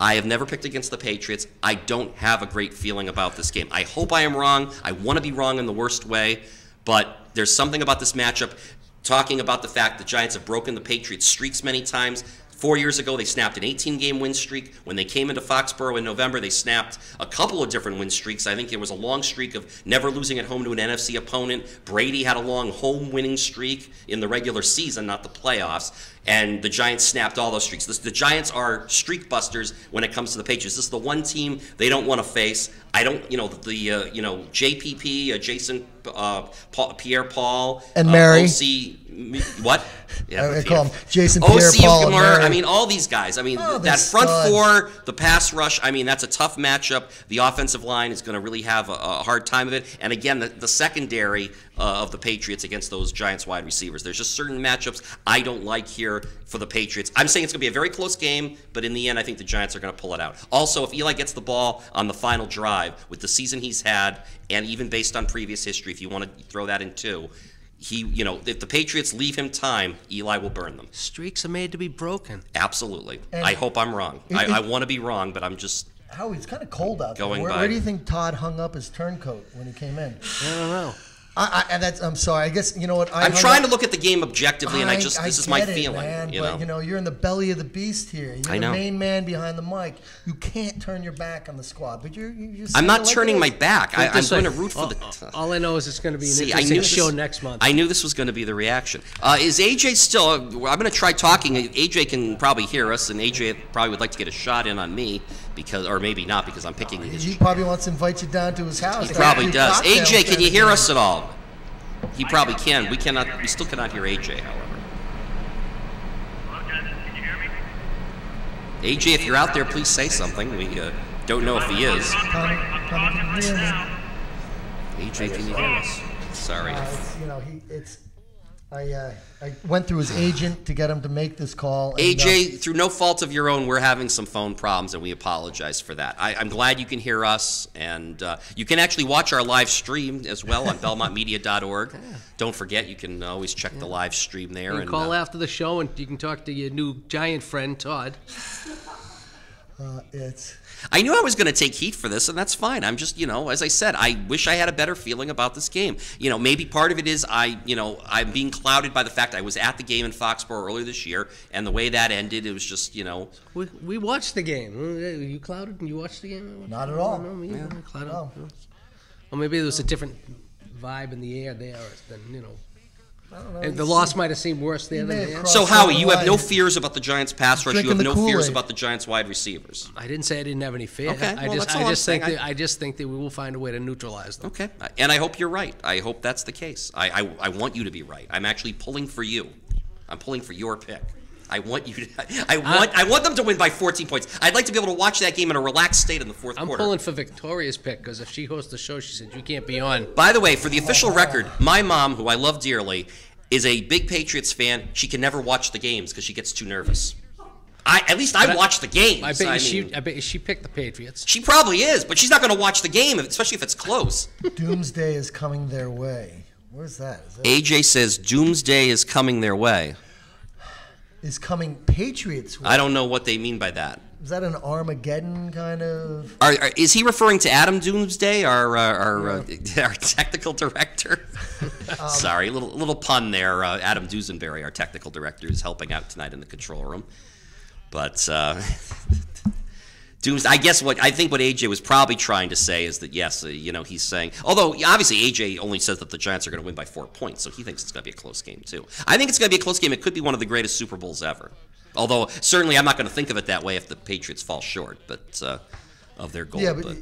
I have never picked against the Patriots. I don't have a great feeling about this game. I hope I am wrong. I want to be wrong in the worst way, but there's something about this matchup, talking about the fact the Giants have broken the Patriots' streaks many times. 4 years ago, they snapped an 18-game win streak. When they came into Foxborough in November, they snapped a couple of different win streaks. I think there was a long streak of never losing at home to an NFC opponent. Brady had a long home winning streak in the regular season, not the playoffs. And the Giants snapped all those streaks. the Giants are streak busters when it comes to the Patriots. This is the one team they don't want to face. I don't, JPP, Jason, Pierre-Paul, And Mary. OC, what? Yeah, I call him Jason OC Pierre-Paul and Murray. Mary. I mean, all these guys. I mean, Oh, that the front studs. four, the pass rush, I mean, that's a tough matchup. The offensive line is going to really have a hard time of it. And again, the secondary of the Patriots against those Giants wide receivers. There's just certain matchups I don't like here for the Patriots. I'm saying it's going to be a very close game, but in the end, I think the Giants are going to pull it out. Also, if Eli gets the ball on the final drive with the season he's had, and even based on previous history, if you want to throw that in too, if the Patriots leave him time, Eli will burn them. Streaks are made to be broken. Absolutely. And I hope I'm wrong. I want to be wrong, but I'm just Howie, it's kind of cold out there. Going Where by. do you think Todd hung up his turncoat when he came in? I don't know. I'm sorry. I guess you know what. I'm trying to look at the game objectively, and this is my get it, feeling. Man, But, you're in the belly of the beast here. You're I know. the main man behind the mic. You can't turn your back on the squad. But you're I'm not like turning it my is. back. I'm This going way, to root for the. All I know is it's going to be an See, I interesting knew show this, next month. I knew this was going to be the reaction. Is AJ still? I'm going to try talking. AJ can probably hear us, and AJ probably would like to get a shot in on me or maybe not because I'm picking his. He probably wants to invite you down to his house. He probably Have does. cocktails AJ, can kind you of hear thing. us at all? He probably can. We cannot. We still cannot hear AJ, however. Can you hear me? AJ, if you're out there, please say something. We don't know if he is. Tommy, can you hear me? AJ, can you hear us? Sorry. I went through his agent to get him to make this call. And, AJ, through no fault of your own, we're having some phone problems, and we apologize for that. I'm glad you can hear us, and you can actually watch our live stream as well on BelmontMedia.org. Don't forget, you can always check the live stream there. You And can call after the show, and you can talk to your new Giant friend, Todd. I knew I was going to take heat for this, and that's fine. I'm just, as I said, I wish I had a better feeling about this game. Maybe part of it is I'm being clouded by the fact I was at the game in Foxborough earlier this year, and the way that ended, it was just, We watched the game. Were you clouded and you watched the game? Not at all. No, me either. Clouded. No. Or maybe there was a different vibe in the air there than, I don't know. And the loss might have seemed worse there than there. So, Howie, you have no fears about the Giants' pass rush. You have Drinking no the fears Kool-Aid. about the Giants' wide receivers. I didn't say I didn't have any fear. Okay, I well, just, that's all I I'm just think saying. that I just think that we will find a way to neutralize them. Okay, and I hope you're right. I hope that's the case. I want you to be right. I'm actually pulling for you. I'm pulling for your pick. I want you to. I want them to win by 14 points. I'd like to be able to watch that game in a relaxed state in the fourth I'm quarter. pulling for Victoria's pick because if she hosts the show, she said you can't be on. By the way, for the official record, my mom, who I love dearly, is a big Patriots fan. She can never watch the games because she gets too nervous. At least I watch the games. I bet she picked the Patriots. She probably is, but she's not going to watch the game, especially if it's close. Doomsday is coming their way. Where's that? AJ says Doomsday is coming their way. Is coming Patriots way. I don't know what they mean by that. Is that an Armageddon kind of? Is he referring to Adam Doomsday, our technical director? Sorry, a little pun there. Adam Dusenberry, our technical director, is helping out tonight in the control room. But Doomsday, I think what AJ was probably trying to say is that yes, he's saying. Although obviously AJ only says that the Giants are going to win by 4 points, so he thinks it's going to be a close game too. I think it's going to be a close game. It could be one of the greatest Super Bowls ever. Although certainly I'm not going to think of it that way if the Patriots fall short, but of their goal. Yeah, but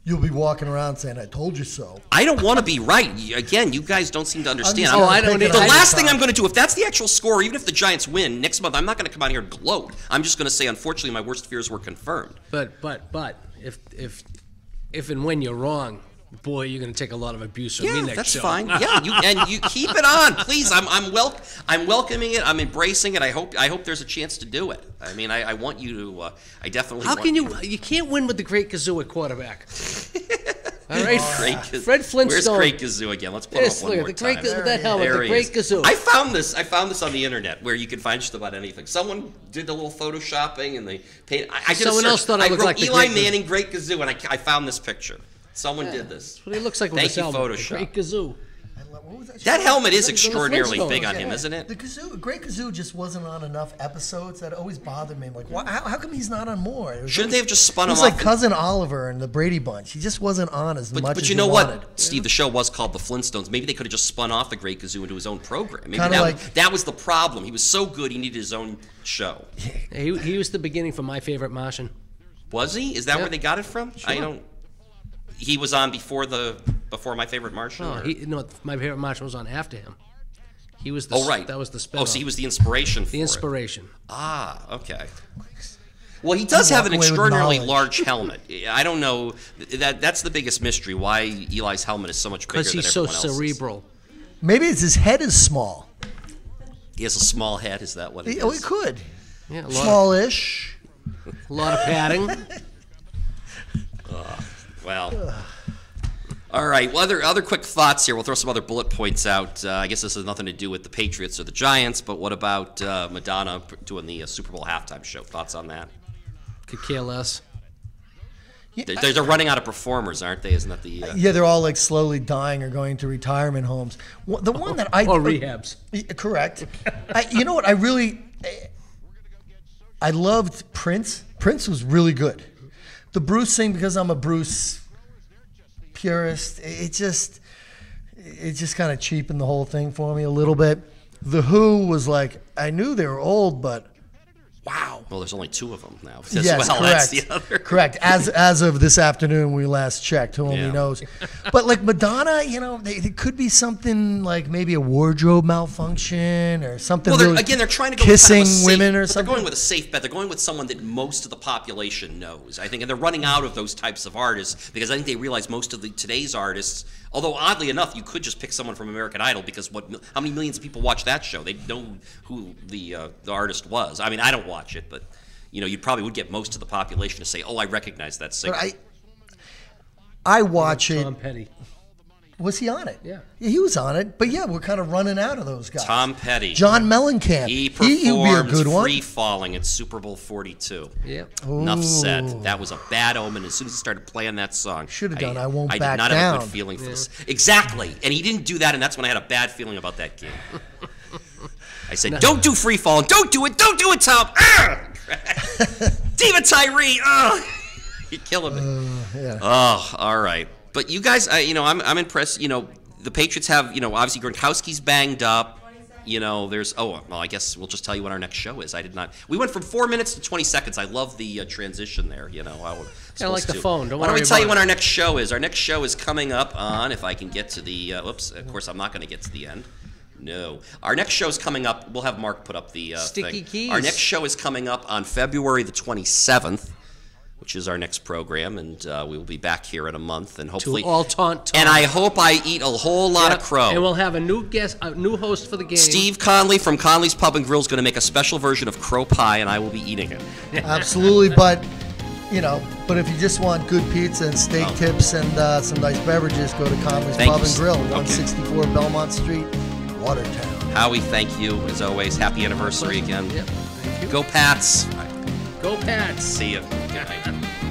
you'll be walking around saying, "I told you so." I don't want to be right. Again, you guys don't seem to understand. The last thing I'm going to do, if that's the actual score, even if the Giants win next month, I'm not going to come out here and gloat. I'm just going to say, unfortunately, my worst fears were confirmed. But if and when you're wrong, boy, you're going to take a lot of abuse from me next that's show. fine. Yeah, you keep it on, please. I'm welcoming it. I'm embracing it. I hope there's a chance to do it. I mean, I want you to. I definitely. How can you can't win with the Great Kazoo at quarterback? All right, Fred Flintstone. Where's Great Kazoo again? Let's put it up one more time. With that helmet, There the he Great is. Kazoo. I found this on the internet where you can find just about anything. Someone did a little photoshopping and they paid. I did Someone a search. else thought I looked wrote like the Eli Great Kazoo. Manning Great Kazoo, and I found this picture. Someone did this. That's what he looks like with Thank his you, helmet. Photoshop. The Great Kazoo. What was That helmet is Flintstones. extraordinarily big on him, isn't it? The Great Kazoo just wasn't on enough episodes. That always bothered me. I'm like, how come he's not on more? Shouldn't they have just spun It him was off? like Cousin Oliver and the Brady Bunch. He just wasn't on as much as But you know wanted. what, Steve? The show was called The Flintstones. Maybe they could have just spun off the Great Kazoo into his own program. Maybe that was the problem. He was so good, he needed his own show. He was the beginning for My Favorite Martian. Was he? Is that where they got it from? Sure. I don't. He was on before My Favorite Martian. No, My Favorite Martian was on after him. He was the. Oh right. That was the spin. Oh, so he was the inspiration. The inspiration. Ah, okay. Well, he does have an extraordinarily large helmet. I don't know. That's the biggest mystery. Why Eli's helmet is so much bigger than Because he's so everyone else's. cerebral. Maybe it's his head is small. He has a small head. Is that what it is? Oh, he could. Yeah, Smallish. A lot of padding. Well, all right. Well, other quick thoughts here. We'll throw some other bullet points out. I guess this has nothing to do with the Patriots or the Giants, but what about Madonna doing the Super Bowl halftime show? Thoughts on that? Could care less. They're running out of performers, aren't they? Isn't that the? Yeah, they're all like slowly dying or going to retirement homes. The one that I or rehabs. Correct. You know what? I loved Prince. Prince was really good. The Bruce thing, because I'm a Bruce purist, it just kind of cheapened the whole thing for me a little bit. The Who was like, I knew they were old, but wow. Well, there's only two of them now. Yes, well, correct. That's the other. Correct. As of this afternoon, we last checked. Who only knows? But like Madonna, there could be something like maybe a wardrobe malfunction or something. Well, really they're trying to go kissing with kind of a safe, women or but something. They're going with a safe bet. They're going with someone that most of the population knows. I think, and they're running out of those types of artists because I think they realize most of today's artists. Although oddly enough, you could just pick someone from American Idol because how many millions of people watch that show? They know who the artist was. I mean, I don't watch it, but you probably would get most of the population to say, "Oh, I recognize that singer." But I watch it. Tom Petty. Was he on it? Yeah. He was on it. But yeah, we're kind of running out of those guys. Tom Petty. John Mellencamp. He He'd be a performed good one. Free Falling at Super Bowl 42. Yep. Enough said. That was a bad omen. As soon as he started playing that song, Should have done I Won't I Back did not have a Down. good feeling for this. Exactly. And he didn't do that, and that's when I had a bad feeling about that game. I said, don't do Free Falling. Don't do it, Tom. Diva Tyree. You're killing me. Yeah. Oh, all right. But you guys, I'm impressed. the Patriots have, obviously Gronkowski's banged up. There's, I guess we'll just tell you when our next show is. We went from 4 minutes to 20 seconds. I love the transition there, Kind of like the phone. Why don't we tell you when our next show is? Our next show is coming up on, if I can get to the, of course I'm not going to get to the end. No. Our next show is coming up, we'll have Mark put up the Sticky thing. keys. Our next show is coming up on February the 27th. Which is our next program, and we will be back here in a month, and hopefully. To all taunt. And I hope I eat a whole lot of crow. And we'll have a new guest, a new host for the game. Steve Conley from Conley's Pub and Grill is going to make a special version of crow pie, and I will be eating it. Absolutely, but if you just want good pizza and steak tips and some nice beverages, go to Conley's Pub and Grill, 164 Belmont Street, Watertown. Howie, thank you as always. Happy anniversary again. Yep. Thank you. Go Pats. Go Pats. See you. Good night.